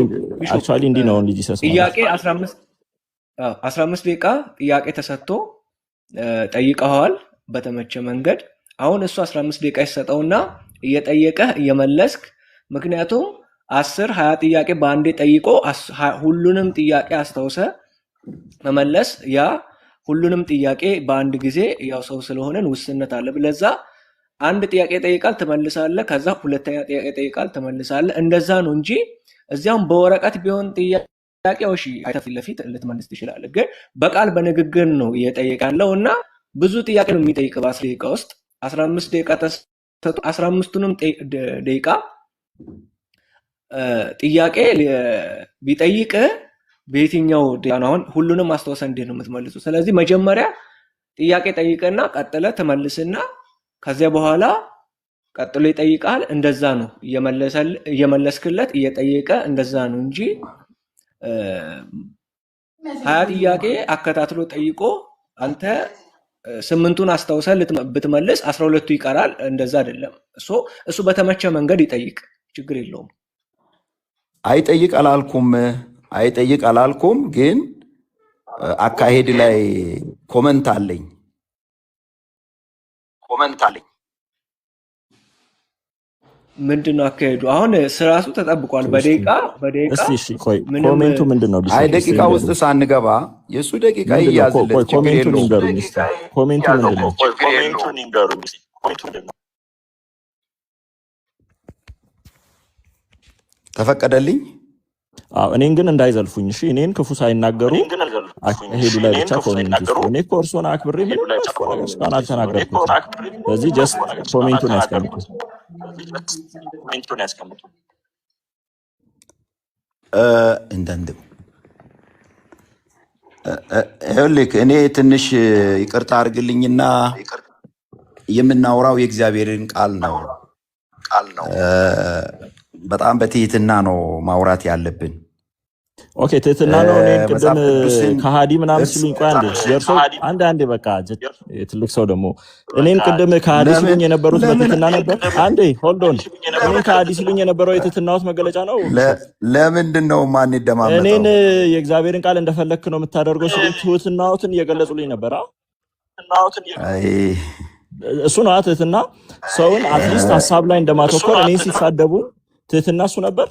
አክቹአሊ እንዲህ ነው ልጅ ሰስ ጥያቄ 15 ደቂቃ ጥያቄ ተሰጥቶ ጠይቀዋል በተመቸ መንገድ። አሁን እሱ 15 ደቂቃ ይሰጠውና እየጠየቀህ እየመለስክ፣ ምክንያቱም 10-20 ጥያቄ በአንዴ ጠይቆ ሁሉንም ጥያቄ አስታውሰ መመለስ፣ ያ ሁሉንም ጥያቄ በአንድ ጊዜ ያው ሰው ስለሆነን ውስንነት አለ። ለዛ አንድ ጥያቄ ጠይቃል ትመልሳለህ፣ ከዛ ሁለተኛ ጥያቄ ጠይቃል ትመልሳለህ። እንደዛ ነው እንጂ እዚያም በወረቀት ቢሆን ጥያቄው እሺ ፊት ለፊት ልትመልስ ትችላለህ። ግን በቃል በንግግር ነው እየጠየቃለው እና ብዙ ጥያቄ ነው የሚጠይቅ። በ10 ደቂቃ ውስጥ 15 ደቂቃ ተሰጡ። 15ቱንም ደቂቃ ጥያቄ ቢጠይቅ በየትኛው አሁን ሁሉንም ማስታወስ እንዴት ነው የምትመልሱ? ስለዚህ መጀመሪያ ጥያቄ ጠይቀና ቀጥለ ትመልስና ከዚያ በኋላ ቀጥሎ ይጠይቃል። እንደዛ ነው እየመለስክለት እየጠየቀ እንደዛ ነው እንጂ 20 ጥያቄ አከታትሎ ጠይቆ አንተ 8ቱን አስታውሰ ብትመልስ 12ቱ ይቀራል። እንደዛ አይደለም። እሱ በተመቸ መንገድ ይጠይቅ፣ ችግር የለውም። አይጠይቅ አላልኩም፣ ግን አካሄድ ላይ ኮመንት አለኝ። ምንድነው አካሄዱ? አሁን ስራሱ ተጠብቋል። በደቂቃ ኮሜንቱ ምንድነው? አይ ደቂቃ ውስጥ ሳንገባ የሱ ደቂቃ ይያዝለት፣ ችግር የለውም። ኮሜንቱ ምንድነው? ተፈቀደልኝ። እኔን ግን እንዳይዘልፉኝ እሺ። እኔን ክፉ ሳይናገሩ ሄዱ ላይ ብቻ ኮሜንት ይስጡ። እኔ እኮ እርሶን አክብሬ ምንም መጥፎ ነገር እስካሁን አልተናገርኩትም። ስለዚህ ጀስት ኮሜንቱን ያስቀምጡ። ይኸውልህ እኔ ትንሽ ይቅርታ አድርግልኝና የምናወራው የእግዚአብሔርን ቃል ነው። በጣም በትህትና ነው ማውራት ያለብን። ኦኬ ትህትና ነው። እኔን ቅድም ከሃዲ ምናምን ሲሉኝ ቆይ አንዴ በቃ ትልቅ ሰው ደግሞ እኔን ቅድም ከሃዲ ሲሉኝ የነበሩት በትህትና ነበር። አንዴ ሆልድ ኦን። እኔን ከሃዲ ሲሉኝ የነበረው የትህትናዎት መገለጫ ነው። ለምንድን ነው ማን ይደማመጣው? እኔን የእግዚአብሔርን ቃል እንደፈለክ ነው የምታደርገው ሲሉኝ ትህትናዎትን እየገለጹልኝ ነበር። እሱ ነው ትህትና። ሰውን አትሊስት ሀሳብ ላይ እንደማተኮር እኔን ሲሳደቡ ትህትና እሱ ነበር።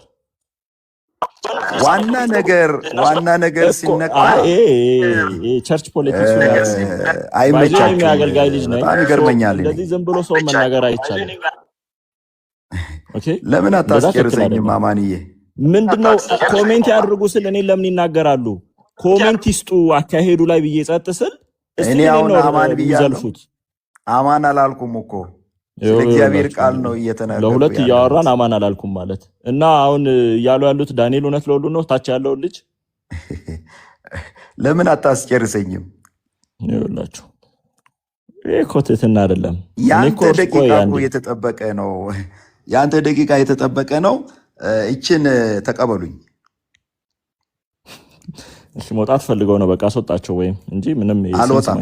ዋና ነገር ሲነካ ቸርች ፖለቲክስ አይመቻችም። የሚያገልጋይ ልጅ ነኝ። በጣም ይገርመኛል። ስለዚህ ዝም ብሎ ሰው መናገር አይቻልም። ለምን አታስጨርሰኝም አማንዬ? ምንድነው ኮሜንት ያድርጉ ስል እኔ ለምን ይናገራሉ? ኮሜንት ይስጡ አካሄዱ ላይ ብዬ ጸጥ ስል እኔ አሁን አማን ብያለሁ። አማን አላልኩም እኮ ስለ እግዚአብሔር ቃል ነው እየተናገርኩ። ለሁለት እያወራን አማን አላልኩም ማለት እና አሁን እያሉ ያሉት ዳንኤል እውነት ለሁሉ ነው። ታች ያለው ልጅ ለምን አታስጨርሰኝም? ይኸውላችሁ ይሄ ትህትና አይደለም። ያንተ ደቂቃ የተጠበቀ ነው። ያንተ ደቂቃ የተጠበቀ ነው። እችን ተቀበሉኝ። እሺ መውጣት ፈልገው ነው በቃ አስወጣቸው ወይም እንጂ ምንም አልወጣም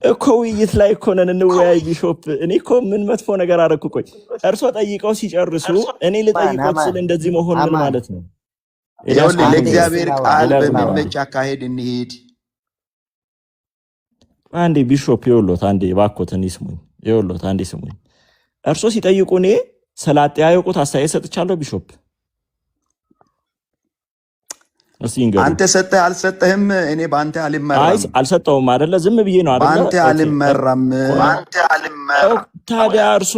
እኮ ውይይት ላይ እኮ ነን እንወያይ። ቢሾፕ እኔ እኮ ምን መጥፎ ነገር አደረኩ? ቆይ እርሶ ጠይቀው ሲጨርሱ እኔ ልጠይቆት ስል እንደዚህ መሆን ምን ማለት ነው? ኤልያስ ይኸውልህ ኮሜንቱን ለእግዚአብሔር ቃል ኤልያስ በሚመች አካሄድ እንሂድ። አንዴ ቢሾፕ ይኸውልዎት፣ አንዴ እባክዎትን ይስሙኝ። ይኸውልዎት አንዴ ስሙኝ። እርሶ ሲጠይቁ እኔ ስለ አጠያየቁት አስተያየት ሰጥቻለሁ ቢሾፕ? እስቲ ይንገሩ። አንተ ሰጠህ አልሰጠህም እኔ በአንተ አይ አልመራም፣ አልሰጠውም አይደለ? ዝም ብዬ ነው አይደለ? በአንተ አልመራም። ታዲያ እርሶ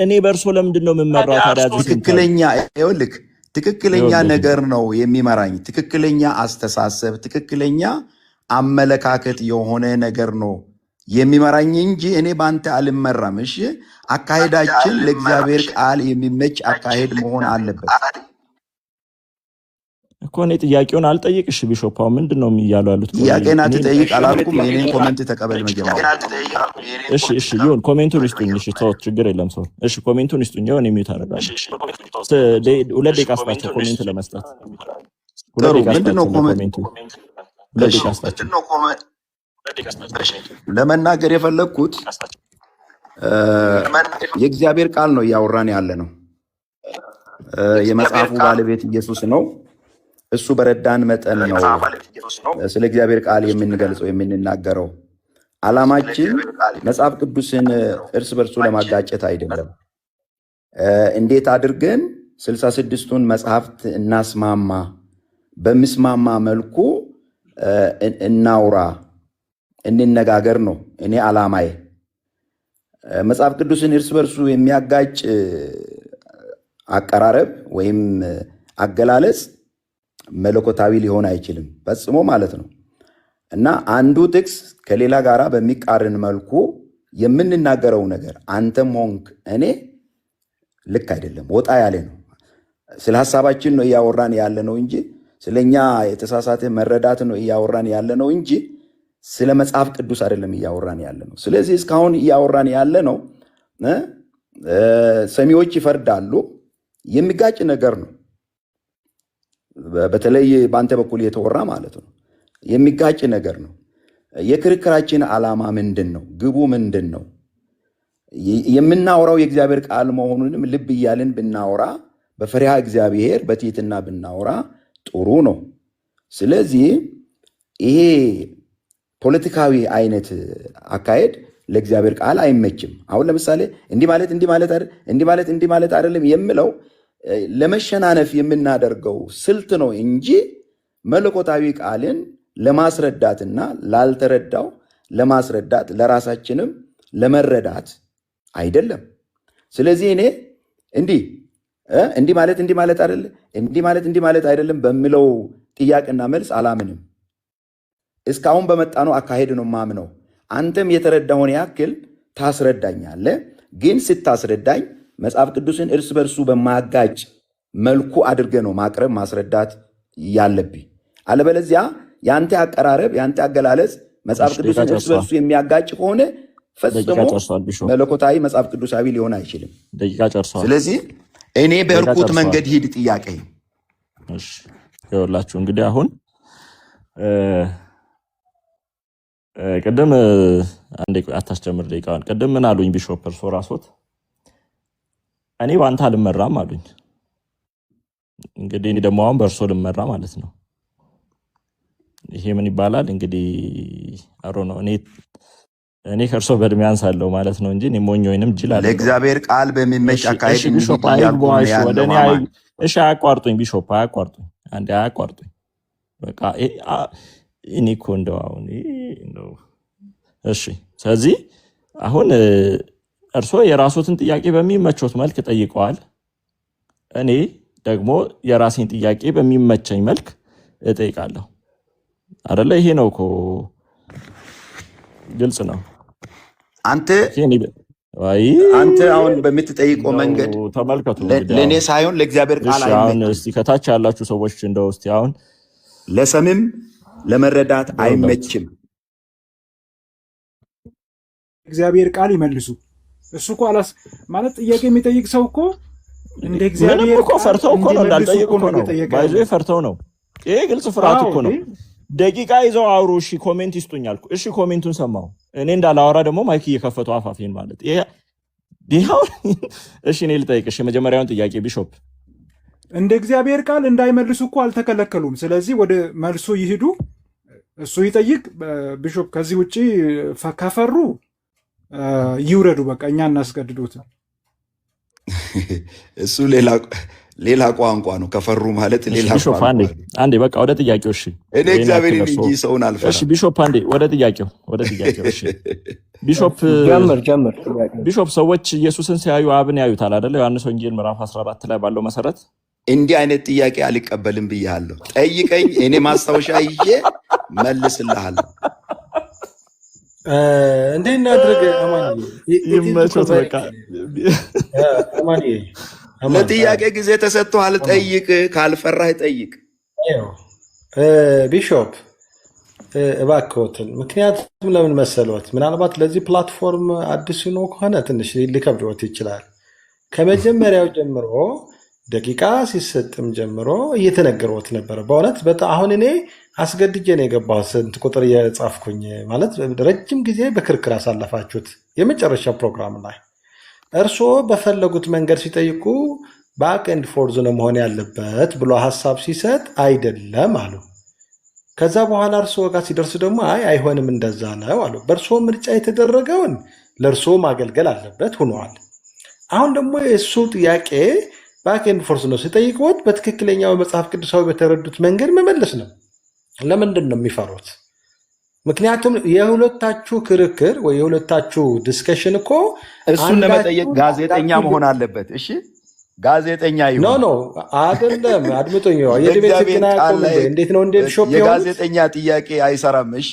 እኔ በእርሶ ለምንድን ነው የምመራው ታዲያ? እዚህ ትክክለኛ ይኸውልህ ትክክለኛ ነገር ነው የሚመራኝ። ትክክለኛ አስተሳሰብ፣ ትክክለኛ አመለካከት የሆነ ነገር ነው የሚመራኝ እንጂ እኔ በአንተ አልመራም። እሺ አካሄዳችን ለእግዚአብሔር ቃል የሚመች አካሄድ መሆን አለበት እኮ። እኔ ጥያቄውን አልጠይቅሽ ቢሾፕ፣ ምንድን ነው እያሉ ያሉት? ጥያቄን አትጠይቅ አላልኩም። የእኔን ኮመንት ተቀበል መጀመሪያ። እሺ እሺ ይሁን፣ ኮሜንቱን ይስጡኝ። እሺ ተውት፣ ችግር የለም ሰው። እሺ ኮሜንቱን ይስጡኝ። ይሁን የሚዩት አደርጋለሁ። 2 ደቂቃ ስጣቸው ኮሜንት ለመስጠት። 2 ደቂቃ ምንድነው ስጣቸው ኮሜንቱ። 2 ደቂቃ ስጣቸው። ለመናገር የፈለግኩት የእግዚአብሔር ቃል ነው እያወራን ያለ ነው። የመጽሐፉ ባለቤት ኢየሱስ ነው። እሱ በረዳን መጠን ነው ስለ እግዚአብሔር ቃል የምንገልጸው የምንናገረው። ዓላማችን መጽሐፍ ቅዱስን እርስ በርሱ ለማጋጨት አይደለም። እንዴት አድርገን 66ቱን መጽሐፍት እናስማማ፣ በሚስማማ መልኩ እናውራ፣ እንነጋገር ነው እኔ ዓላማዬ። መጽሐፍ ቅዱስን እርስ በርሱ የሚያጋጭ አቀራረብ ወይም አገላለጽ መለኮታዊ ሊሆን አይችልም ፈጽሞ ማለት ነው። እና አንዱ ጥቅስ ከሌላ ጋራ በሚቃረን መልኩ የምንናገረው ነገር አንተም ሆንክ እኔ ልክ አይደለም፣ ወጣ ያለ ነው። ስለ ሐሳባችን ነው እያወራን ያለ ነው እንጂ ስለኛ የተሳሳተ መረዳት ነው እያወራን ያለ ነው እንጂ ስለ መጽሐፍ ቅዱስ አይደለም እያወራን ያለ ነው። ስለዚህ እስካሁን እያወራን ያለ ነው ሰሚዎች ይፈርዳሉ፣ የሚጋጭ ነገር ነው። በተለይ በአንተ በኩል የተወራ ማለት ነው የሚጋጭ ነገር ነው። የክርክራችን ዓላማ ምንድን ነው? ግቡ ምንድን ነው? የምናወራው የእግዚአብሔር ቃል መሆኑንም ልብ እያልን ብናወራ፣ በፈሪሃ እግዚአብሔር በትሕትና ብናወራ ጥሩ ነው። ስለዚህ ይሄ ፖለቲካዊ አይነት አካሄድ ለእግዚአብሔር ቃል አይመችም። አሁን ለምሳሌ እንዲህ ማለት አይደለም የምለው ለመሸናነፍ የምናደርገው ስልት ነው እንጂ መለኮታዊ ቃልን ለማስረዳትና ላልተረዳው ለማስረዳት ለራሳችንም ለመረዳት አይደለም። ስለዚህ እኔ እንዲህ ማለት አይደለም በሚለው ጥያቄና መልስ አላምንም። እስካሁን በመጣነው አካሄድ ነው ማምነው። አንተም የተረዳውን ያክል ታስረዳኛለህ። ግን ስታስረዳኝ መጽሐፍ ቅዱስን እርስ በርሱ በማጋጭ መልኩ አድርገህ ነው ማቅረብ ማስረዳት ያለብኝ። አለበለዚያ የአንተ አቀራረብ የአንተ አገላለጽ መጽሐፍ ቅዱስን እርስ በርሱ የሚያጋጭ ከሆነ ፈጽሞ መለኮታዊ መጽሐፍ ቅዱሳዊ ሊሆን አይችልም። ስለዚህ እኔ በእርኩት መንገድ ሂድ ጥያቄ ይኸውላችሁ። እንግዲህ አሁን ቅድም አንዴ አታስጀምር ደቂቃውን። ቅድም ምን አሉኝ ቢሾፕ እርሶ ራስዎት? እኔ በአንተ አልመራም አሉኝ። እንግዲህ እኔ ደግሞ አሁን በእርሶ ልመራ ማለት ነው። ይሄ ምን ይባላል እንግዲህ? አሮ ነው እኔ ከእርሶ በእድሜ አንሳለሁ ማለት ነው እንጂ እኔ ሞኝ ወይንም ጅል አይደለም። ለእግዚአብሔር ቃል በሚመች አካሄድ ቢሾፕ እሺ፣ አያቋርጡኝ ቢሾፕ፣ አያቋርጡኝ፣ አንዴ አያቋርጡኝ። በቃ እኔ እኮ እንደው አሁን እሺ። ስለዚህ አሁን እርሶ የራስዎትን ጥያቄ በሚመቾት መልክ ጠይቀዋል። እኔ ደግሞ የራሴን ጥያቄ በሚመቸኝ መልክ እጠይቃለሁ። አይደለ? ይሄ ነው እኮ ግልጽ ነው። አንተ አሁን በምትጠይቀው መንገድ ተመልከቱ። ለእኔ ሳይሆን ለእግዚአብሔር ቃል አይመችም። እስቲ ከታች ያላችሁ ሰዎች እንደው እስቲ አሁን ለሰምም ለመረዳት አይመችም። እግዚአብሔር ቃል ይመልሱ። እሱ እኮ ማለት ጥያቄ የሚጠይቅ ሰው እኮ እንደ እግዚአብሔር እኮ ፈርተው እኮ ነው እንዳልጠይቁ እኮ ነው ባይዞ ፈርተው ነው። ይሄ ግልጽ ፍርሃት እኮ ነው። ደቂቃ ይዘው አውሩ። እሺ ኮሜንት ይስጡኝ አልኩ። እሺ ኮሜንቱን ሰማሁ። እኔ እንዳላወራ ደግሞ ማይክ እየከፈቱ አፋፌን ማለት ይሄ። እሺ እኔ ልጠይቅሽ የመጀመሪያውን ጥያቄ ቢሾፕ እንደ እግዚአብሔር ቃል እንዳይመልሱ እኮ አልተከለከሉም። ስለዚህ ወደ መልሱ ይሂዱ፣ እሱ ይጠይቅ። ቢሾፕ ከዚህ ውጭ ከፈሩ ይውረዱ፣ በቃ እኛ እናስገድዱት። እሱ ሌላ ቋንቋ ነው። ከፈሩ ማለት ሌላ ቋንቋ ነው። አንዴ በቃ ወደ ጥያቄው። እሺ እኔ እግዚአብሔር እንጂ ሰውን አልፈራም። እሺ ቢሾፕ አንዴ ወደ ጥያቄው። እሺ ቢሾፕ ጀምር። ቢሾፕ ሰዎች ኢየሱስን ሲያዩ አብን ያዩታል አይደለ? ዮሐንስ ወንጌል ምዕራፍ 14 ላይ ባለው መሰረት እንዲህ አይነት ጥያቄ አልቀበልም ብያለሁ። ጠይቀኝ፣ እኔ ማስታወሻ ይዤ መልስልሃለሁ። እንዴት እናድርግ? ይመቾት በቃ ለጥያቄ ጊዜ ተሰጥቶሃል። ጠይቅ፣ ካልፈራህ ጠይቅ። ቢሾፕ እባክዎትን፣ ምክንያቱም ለምን መሰሎት፣ ምናልባት ለዚህ ፕላትፎርም አዲስ ሆኖ ከሆነ ትንሽ ሊከብድዎት ይችላል። ከመጀመሪያው ጀምሮ ደቂቃ ሲሰጥም ጀምሮ እየተነገረዎት ነበረ። በእውነት በጣም አሁን እኔ አስገድጄ ነው የገባሁት። ስንት ቁጥር የጻፍኩኝ ማለት ረጅም ጊዜ በክርክር ያሳለፋችሁት የመጨረሻ ፕሮግራም ላይ እርስዎ በፈለጉት መንገድ ሲጠይቁ ባክ ኤንድ ፎርዝ ነው መሆን ያለበት ብሎ ሀሳብ ሲሰጥ አይደለም አሉ። ከዛ በኋላ እርስዎ ጋር ሲደርሱ ደግሞ አይሆንም እንደዛ ነው አሉ። በእርስዎ ምርጫ የተደረገውን ለእርስዎ ማገልገል አለበት ሆነዋል። አሁን ደግሞ የእሱ ጥያቄ ባክ ኤንድ ፎርዝ ነው ሲጠይቁት በትክክለኛው መጽሐፍ ቅዱሳዊ በተረዱት መንገድ መመለስ ነው። ለምንድን ነው የሚፈሩት? ምክንያቱም የሁለታችሁ ክርክር ወይ የሁለታችሁ ዲስከሽን እኮ እሱን ለመጠየቅ ጋዜጠኛ መሆን አለበት። እሺ ጋዜጠኛ ይሁን። ኖ አይደለም። አድምጦኝ የዲቤት ግን እንዴት ነው እንደ ቢሾፕ የጋዜጠኛ ጥያቄ አይሰራም። እሺ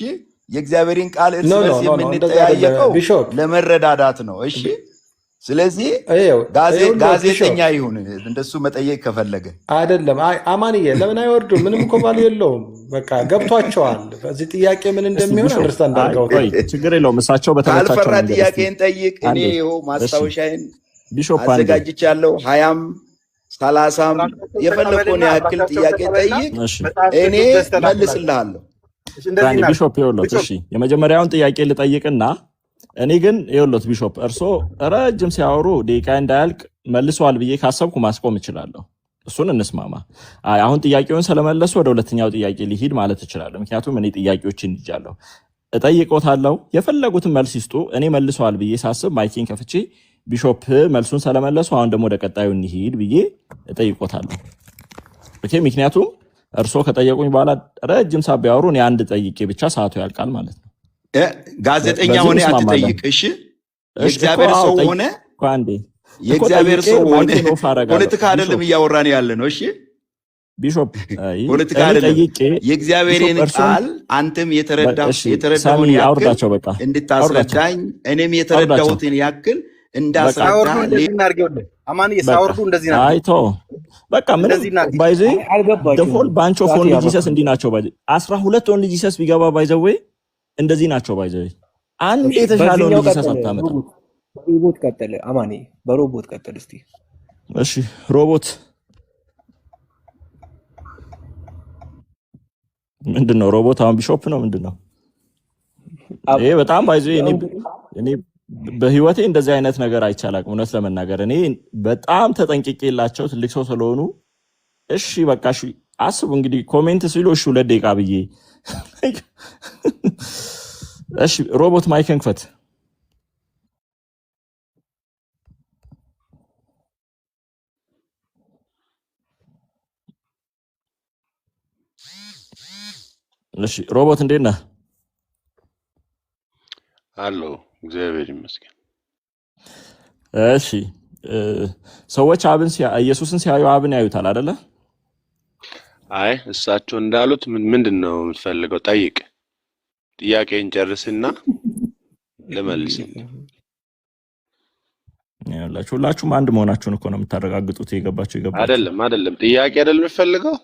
የእግዚአብሔርን ቃል እርስ በርስ የምንጠያየቀው ለመረዳዳት ነው። እሺ ስለዚህ ጋዜጠኛ ይሁን እንደሱ መጠየቅ ከፈለገ። አይደለም አማንዬ ለምን አይወርዱ? ምንም እኮ ባል የለውም። በቃ ገብቷቸዋል። በዚህ ጥያቄ ምን እንደሚሆን አንደርስታንድ አድርገውታል። ችግር የለውም። እሳቸው በተመቻቸው ካልፈራ ጥያቄን ጠይቅ። እኔ ይኸው ማስታወሻዬን አዘጋጅቻለሁ። 20ም 30ም የፈለከውን ያክል ጥያቄ ጠይቅ፣ እኔ መልስልሃለሁ። ቢሾፕ ይኸውልዎት፣ እሺ የመጀመሪያውን ጥያቄ ልጠይቅና እኔ ግን ይኸውልዎት ቢሾፕ እርሶ ረጅም ሲያወሩ ደቂቃ እንዳያልቅ መልሰዋል ብዬ ካሰብኩ ማስቆም እችላለሁ። እሱን እንስማማ። አሁን ጥያቄውን ስለመለሱ ወደ ሁለተኛው ጥያቄ ሊሂድ ማለት እችላለሁ። ምክንያቱም እኔ ጥያቄዎችን ይጃለሁ፣ እጠይቆታለሁ። የፈለጉትን መልስ ይስጡ። እኔ መልሰዋል ብዬ ሳስብ ማይኪን ከፍቼ ቢሾፕ መልሱን ስለመለሱ አሁን ደግሞ ወደ ቀጣዩ እንሂድ ብዬ እጠይቆታለሁ። ኦኬ። ምክንያቱም እርሶ ከጠየቁኝ በኋላ ረጅም ሳብ ቢያወሩ እኔ አንድ ጠይቄ ብቻ ሰዓቱ ያልቃል ማለት ነው። ጋዜጠኛ ሆነ አትጠይቅ። እሺ የእግዚአብሔር ሰው ሆነ የእግዚአብሔር ሰው ሆነ ፖለቲካ አይደለም እያወራን ያለ ነው። እሺ ቢሾፕ ፖለቲካ አይደለም። የእግዚአብሔርን ቃል አንተም የተረዳውን ያክል እንድታስረዳኝ እኔም የተረዳሁትን ያክል እንዳስረዳ ሳወርዱ እንደዚህ ናቸው። አይቶ በቃ ምንም ባይዘ ሆል ባንች ኦፍ ኦንሊ ጂሰስ እንዲህ ናቸው። ባይዘ 12 ኦንሊ ጂሰስ ቢገባ ባይዘዌ እንደዚህ ናቸው። ባይዘዌ አንድ የተሻለ ኦንሊ ጂሰስ አታመጣም። ሮቦት ቀጥል አማኔ፣ በሮቦት ቀጥል እስቲ። እሺ ሮቦት ምንድነው? ሮቦት አሁን ቢሾፕ ነው ምንድነው? ይሄ በጣም ባይዘዌ እኔ በህይወቴ እንደዚህ አይነት ነገር አይቻላቅም። እውነት ለመናገር እኔ በጣም ተጠንቅቄላቸው ትልቅ ሰው ስለሆኑ እሺ በቃ እሺ አስቡ እንግዲህ ኮሜንት ሲሉ እሺ 2 ደቂቃ ብዬ እሺ ሮቦት ማይክን ክፈት። እሺ ሮቦት እንዴት ነህ? አሎ እግዚአብሔር ይመስገን። እሺ ሰዎች ኢየሱስን ሲያዩ አብን ያዩታል አይደለ? አይ እሳቸው እንዳሉት ምንድን ነው የምትፈልገው? ጠይቅ። ጥያቄን ጨርስና ልመልስ። ያላችሁ ሁላችሁም አንድ መሆናችሁን እኮ ነው የምታረጋግጡት። የገባችሁ አይደለም ጥያቄ አይደለም የምትፈልገው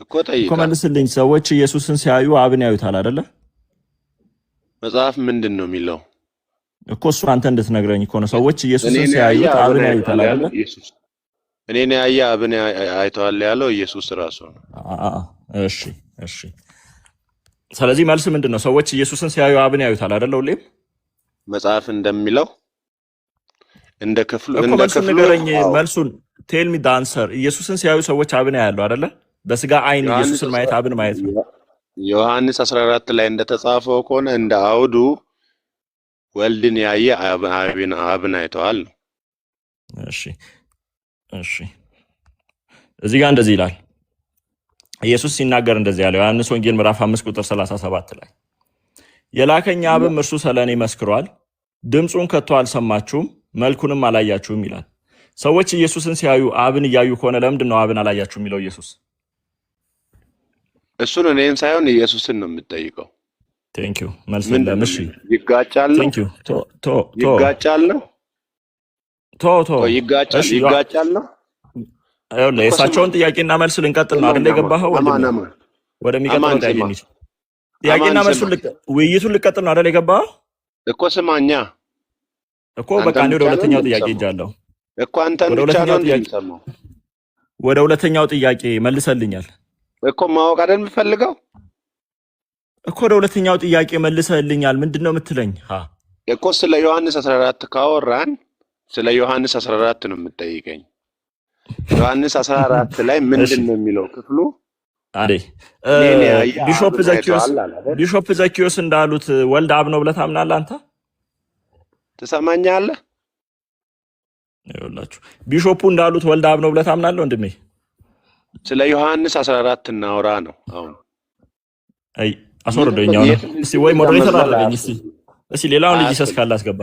እኮ ጠይቅ እኮ መልስልኝ። ሰዎች ኢየሱስን ሲያዩ አብን ያዩታል አይደለ? መጽሐፍ ምንድን ነው የሚለው እኮ እሱ አንተ እንድትነግረኝ እኮ ነው። ሰዎች ኢየሱስን ሲያዩ አብን ያዩታል አይደለ? እኔን ያየ አብን አይተዋል ያለው ኢየሱስ ራሱ ነው። እሺ ስለዚህ መልስ ምንድን ነው? ሰዎች ኢየሱስን ሲያዩ አብን ያዩታል አይደለ? ሁሌም መጽሐፍ እንደሚለው እንደ ክፍሉ ንገረኝ መልሱን። ቴል ሚ ዳንሰር ኢየሱስን ሲያዩ ሰዎች አብን ያያሉ አይደለ? በስጋ አይን ዮሐንስ ኢየሱስን ማየት አብን ማየት ነው። ዮሐንስ 14 ላይ እንደተጻፈው ከሆነ እንደ አውዱ ወልድን ያየ አብን አይተዋል ነው። እሺ እሺ እዚህ ጋር እንደዚህ ይላል። ኢየሱስ ሲናገር እንደዚህ ያለው ዮሐንስ ወንጌል ምዕራፍ 5 ቁጥር 37 ላይ የላከኝ አብም እርሱ ስለኔ መስክሯል፣ ድምፁን ከቶ አልሰማችሁም፣ መልኩንም አላያችሁም ይላል። ሰዎች ኢየሱስን ሲያዩ አብን እያዩ ከሆነ ለምንድን ነው አብን አላያችሁም የሚለው ኢየሱስ? እሱን እኔን ሳይሆን ኢየሱስን ነው የምጠይቀው። ቴንክ ዩ መልስ የለም። እሺ ይጋጫል ነው? ቴንክ ዩ ይጋጫል ነው? እሺ ይጋጫል ነው? አይደል? የእሳቸውን ጥያቄና መልስ ልንቀጥል ነው አይደል? የገባኸው ወደሚቀጥለው ጥያቄ እንሂድ። ጥያቄና መልሱ ውይይቱን ልቀጥል ነው አይደል? የገባኸው እኮ ስማኛ እኮ በቃ እኔ ወደ ሁለተኛው ጥያቄ ሄጃለሁ እኮ አንተን ብቻ ነው እንደምሰማው። ወደ ሁለተኛው ጥያቄ መልሰልኛል እኮ ማወቅ አይደል የምፈልገው እኮ ወደ ሁለተኛው ጥያቄ መልሰልኛል። ምንድነው የምትለኝ? እኮ ስለ ዮሐንስ 14 ካወራን ስለ ዮሐንስ 14 ነው የምጠይቀኝ። ዮሐንስ 14 ላይ ምንድነው የሚለው ክፍሉ? አዴ ቢሾፕ ዘኪዮስ እንዳሉት ወልድ አብ ነው ብለህ ታምናለህ አንተ? ትሰማኛለህ? ይኸውላችሁ ቢሾፑ እንዳሉት ወልድ አብ ነው ብለህ ታምናለህ ወንድሜ? ስለ ዮሐንስ 14 እናውራ ነው አሁን። አይ አስወርደኝ ነው እስቲ፣ ወይ ሞዴሬተር አድርገኝ እስቲ። እስቲ ሌላውን ልጅ ሰስ ካለ አስገባ።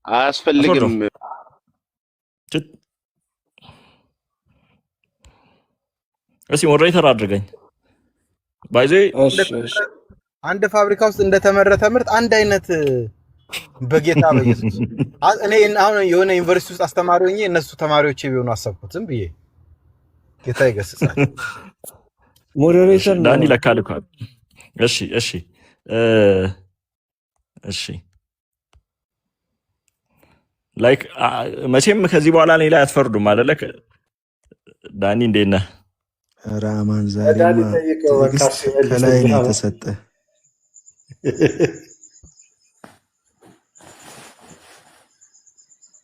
አያስፈልግም። እስቲ ሞዴሬተር አድርገኝ። ባይዜ አንድ ፋብሪካ ውስጥ እንደተመረተ ምርት አንድ አይነት በጌታ በኢየሱስ እኔ አሁን የሆነ ዩኒቨርሲቲ ውስጥ አስተማሪ ሆኜ እነሱ ተማሪዎች ቢሆኑ አሰብኩት። ዝም ብዬ ጌታ ይገስጻል። ሞዴሬተር ዳኒ ለካልኳል። እሺ እሺ እሺ ላይክ መቼም ከዚህ በኋላ እኔ ላይ አትፈርዱም አይደለ? ዳኒ እንዴት ነህ? ራማን ዛሬማ ትዕግስት ከላይ ነው የተሰጠ።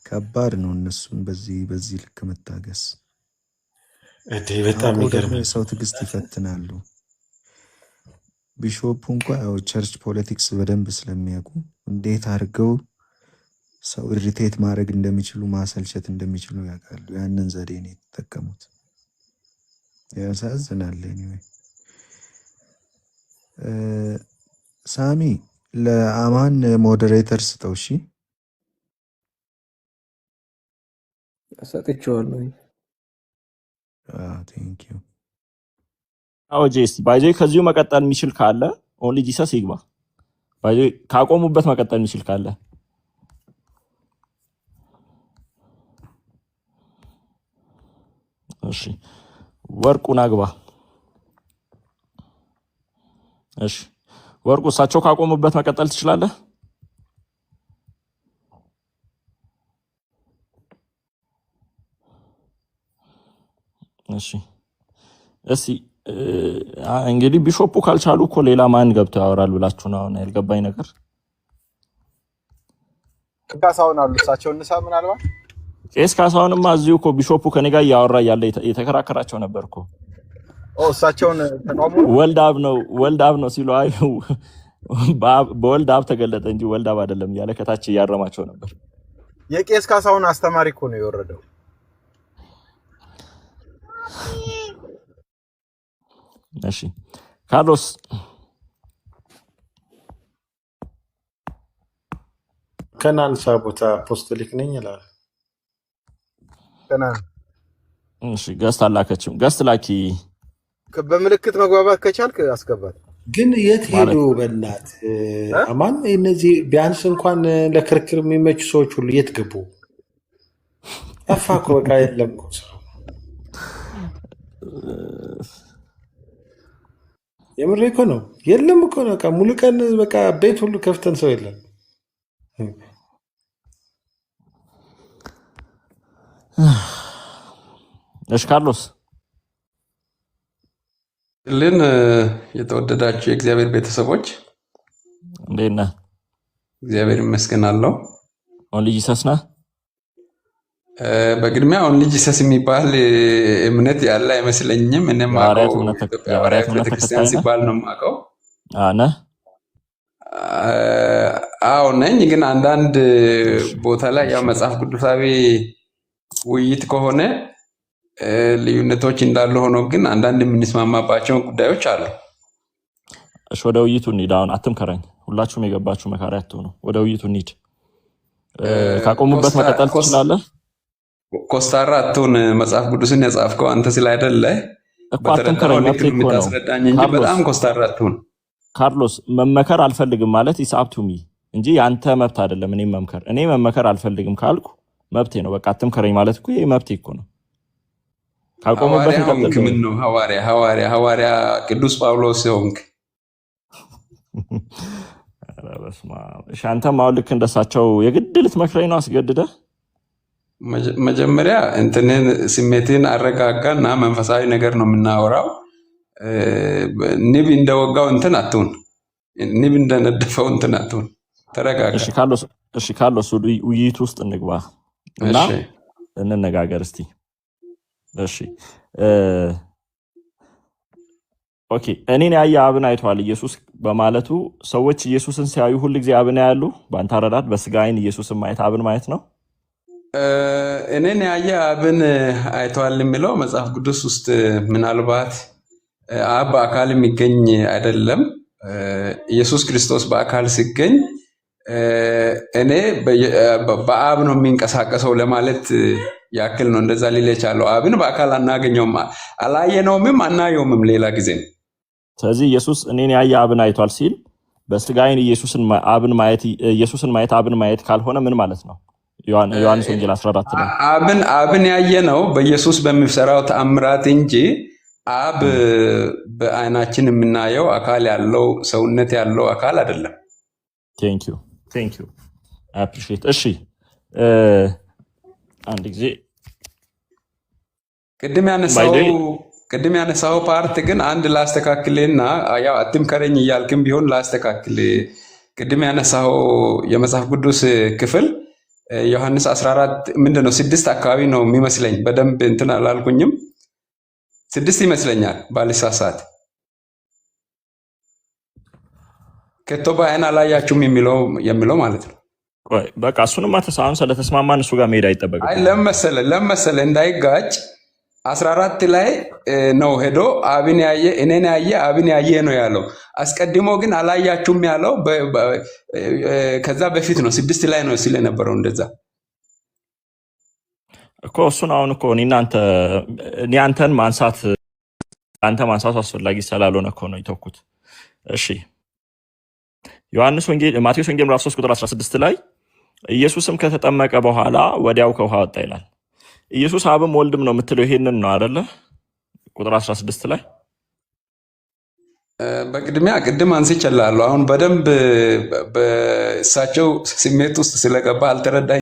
ከባድ ነው እነሱን በዚህ ልክ መታገስ። በጣም ይገርም። ሰው ትዕግስት ይፈትናሉ። ቢሾፑ እንኳ ያው ቸርች ፖለቲክስ በደንብ ስለሚያውቁ እንዴት አድርገው ሰው ኢሪቴት ማድረግ እንደሚችሉ ማሰልቸት እንደሚችሉ ያውቃሉ። ያንን ዘዴ ነው የተጠቀሙት። ያሳዝናል። ኤኒዌይ ሳሚ ለአማን ሞዴሬተር ስጠው። እሺ ሰጥቼዋለሁ። ቴንክ ዩ። ጄስ ባይዜ ከዚሁ መቀጠል የሚችል ካለ ኦንሊ ጂሰስ ይግባ። ባይዜ ካቆሙበት መቀጠል የሚችል ካለ እሺ፣ ወርቁን አግባ። እሺ ወርቁ፣ እሳቸው ካቆሙበት መቀጠል ትችላለህ። እሺ እስቲ እንግዲህ ቢሾፑ ካልቻሉ እኮ ሌላ ማን ገብቶ ያወራል ብላችሁ ነው አሁን ያልገባኝ ነገር። ካሳሁን አሉ እሳቸው እንሳ ምናልባት ቄስ ካሳሁንማ እዚሁ እኮ ቢሾፑ ከኔ ጋር እያወራ ያለ የተከራከራቸው ነበር እኮ። እሳቸውን ተቃውሞ ወልድ አብ ነው ሲሉ አይ በወልድ አብ ተገለጠ እንጂ ወልድ አብ አይደለም እያለ ከታች እያረማቸው ነበር። የቄስ ካሳሁን አስተማሪ እኮ ነው የወረደው። እሺ ካርሎስ ከናን ሳቦታ አፖስቶሊክ ነኝ ይላል። ከናን እሺ ገስት አላከችም። ገስት ላኪ በምልክት መግባባት ከቻልክ አስገባት። ግን የት ሄዱ? በእናት አማን እነዚህ ቢያንስ እንኳን ለክርክር የሚመቹ ሰዎች ሁሉ የት ገቡ? ጠፋ እኮ በቃ የለም እኮ ሰው። የምሬ እኮ ነው። የለም እኮ ነው። በቃ ሙሉ ቀን በቃ ቤት ሁሉ ከፍተን ሰው የለም። እሺ ካርሎስ ልን የተወደዳችሁ የእግዚአብሔር ቤተሰቦች እንዴት ነህ? እግዚአብሔር ይመስገን አለው። ኦንሊ ጂሰስ ነህ? በቅድሚያ አሁን ልጅ ሰስ የሚባል እምነት ያለ አይመስለኝም። እኔም የሐዋርያት የማውቀው እምነት ኢትዮጵያ የሐዋርያት ሐዋርያት እምነት ቤተክርስቲያን ተከታይ ነህ? ሲባል ነው የማውቀው። ነህ? አዎ ነኝ። ግን አንዳንድ ቦታ ላይ ያው መጽሐፍ ቅዱሳዊ ውይይት ከሆነ ልዩነቶች እንዳሉ ሆኖ ግን አንዳንድ የምንስማማባቸው ጉዳዮች አሉ። እሺ ወደ ውይይቱ እንሂድ። አሁን አትምከረኝ። ሁላችሁም የገባችሁ መካሪ አትሆኑ። ወደ ውይይቱ እንሂድ። ካቆሙበት መቀጠል ትችላለህ። ኮስታራ አትሁን። መጽሐፍ ቅዱስን የጻፍከው አንተ ስላይደለ እኮ በተረዳኸው አትምከረኝ። ልክ መብቴ እኮ ነው። የምታስረዳኝ እንጂ ካርሎስ በጣም ኮስታራ አትሁን። ካርሎስ መመከር አልፈልግም ማለት ኢስአፕቱሚ እንጂ ያንተ መብት አይደለም። እኔ መምከር እኔ መመከር አልፈልግም ካልኩ መብቴ ነው። በቃ አትምከረኝ ማለት እኮ ይሄ መብቴ እኮ ነው። ካቆሙበት ሐዋርያ ሆንክ። እንቀጥል። ምን ነው ሐዋርያ ቅዱስ ጳውሎስ ሆንክ። ኧረ በስመ አብ። እሺ አንተም አሁን ልክ እንደሳቸው የግድ ልትመክረኝ ነው አስገድደህ? መጀመሪያ እንትንን ስሜትን አረጋጋና መንፈሳዊ ነገር ነው የምናወራው። ንብ እንደወጋው እንትን አትሁን። ንብ እንደነደፈው እንትን አትሁን። ተረጋጋ። እሺ ካርሎስ ውይይቱ ውስጥ እንግባ እና እሺ እንነጋገር እስቲ። እሺ ኦኬ። እኔን ያየ አብን አይቷል ኢየሱስ በማለቱ ሰዎች ኢየሱስን ሲያዩ ሁል ጊዜ አብን ያሉ፣ በአንተ አረዳድ በስጋ ዓይን ኢየሱስን ማየት አብን ማየት ነው? እኔን ያየ አብን አይተዋል የሚለው መጽሐፍ ቅዱስ ውስጥ ምናልባት አብ በአካል የሚገኝ አይደለም። ኢየሱስ ክርስቶስ በአካል ሲገኝ እኔ በአብ ነው የሚንቀሳቀሰው ለማለት ያክል ነው እንደዛ ሊል የቻለው። አብን በአካል አናገኘውም፣ አላየነውምም፣ አናየውምም ሌላ ጊዜ። ስለዚህ ኢየሱስ እኔን ያየ አብን አይቷል ሲል በስጋ ዓይን ኢየሱስን ማየት አብን ማየት ካልሆነ ምን ማለት ነው? ዮሐንስ ወንጌል 14 ላይ አብን ያየ ነው በኢየሱስ በሚሰራው ተአምራት እንጂ አብ በዓይናችን የምናየው አካል ያለው ሰውነት ያለው አካል አይደለም። ቴንክ ዩ አፕሪሺየት። እሺ አንድ ጊዜ ቅድም ያነሳው ፓርት ግን አንድ ላስተካክልና ያው አትምከረኝ እያልክም ቢሆን ላስተካክል። ቅድም ያነሳው የመጽሐፍ ቅዱስ ክፍል ዮሐንስ 14 ምንድነው 6 አካባቢ ነው የሚመስለኝ። በደንብ እንትን አላልኩኝም። 6 ይመስለኛል ባልሳሳት። ከቶ በዓይን አላያችሁም የሚለው ማለት ነው። በቃ እሱንማ አሁን ስለተስማማን እሱ ጋር መሄድ አይጠበቅም። አይ ለመሰለ እንዳይጋጭ 14 ላይ ነው ሄዶ አብን ያየ እኔን ያየ አብን ያየ ነው ያለው። አስቀድሞ ግን አላያችሁም ያለው ከዛ በፊት ነው 6 ላይ ነው ሲል የነበረው እንደዛ እኮ። እሱን አሁን እኮ እኔ አንተን ማንሳቱ አስፈላጊ ስላልሆነ እኮ ነው የተውኩት። እሺ ማቴዎስ ወንጌል ምዕራፍ 3 ቁጥር 16 ላይ ኢየሱስም ከተጠመቀ በኋላ ወዲያው ከውሃ ወጣ ይላል። ኢየሱስ አብም ወልድም ነው የምትለው ይሄንን ነው አይደለ? ቁጥር 16 ላይ በቅድሚያ ቅድም አንስቼልሃለሁ። አሁን በደንብ በእሳቸው ስሜት ውስጥ ስለገባ አልተረዳኝ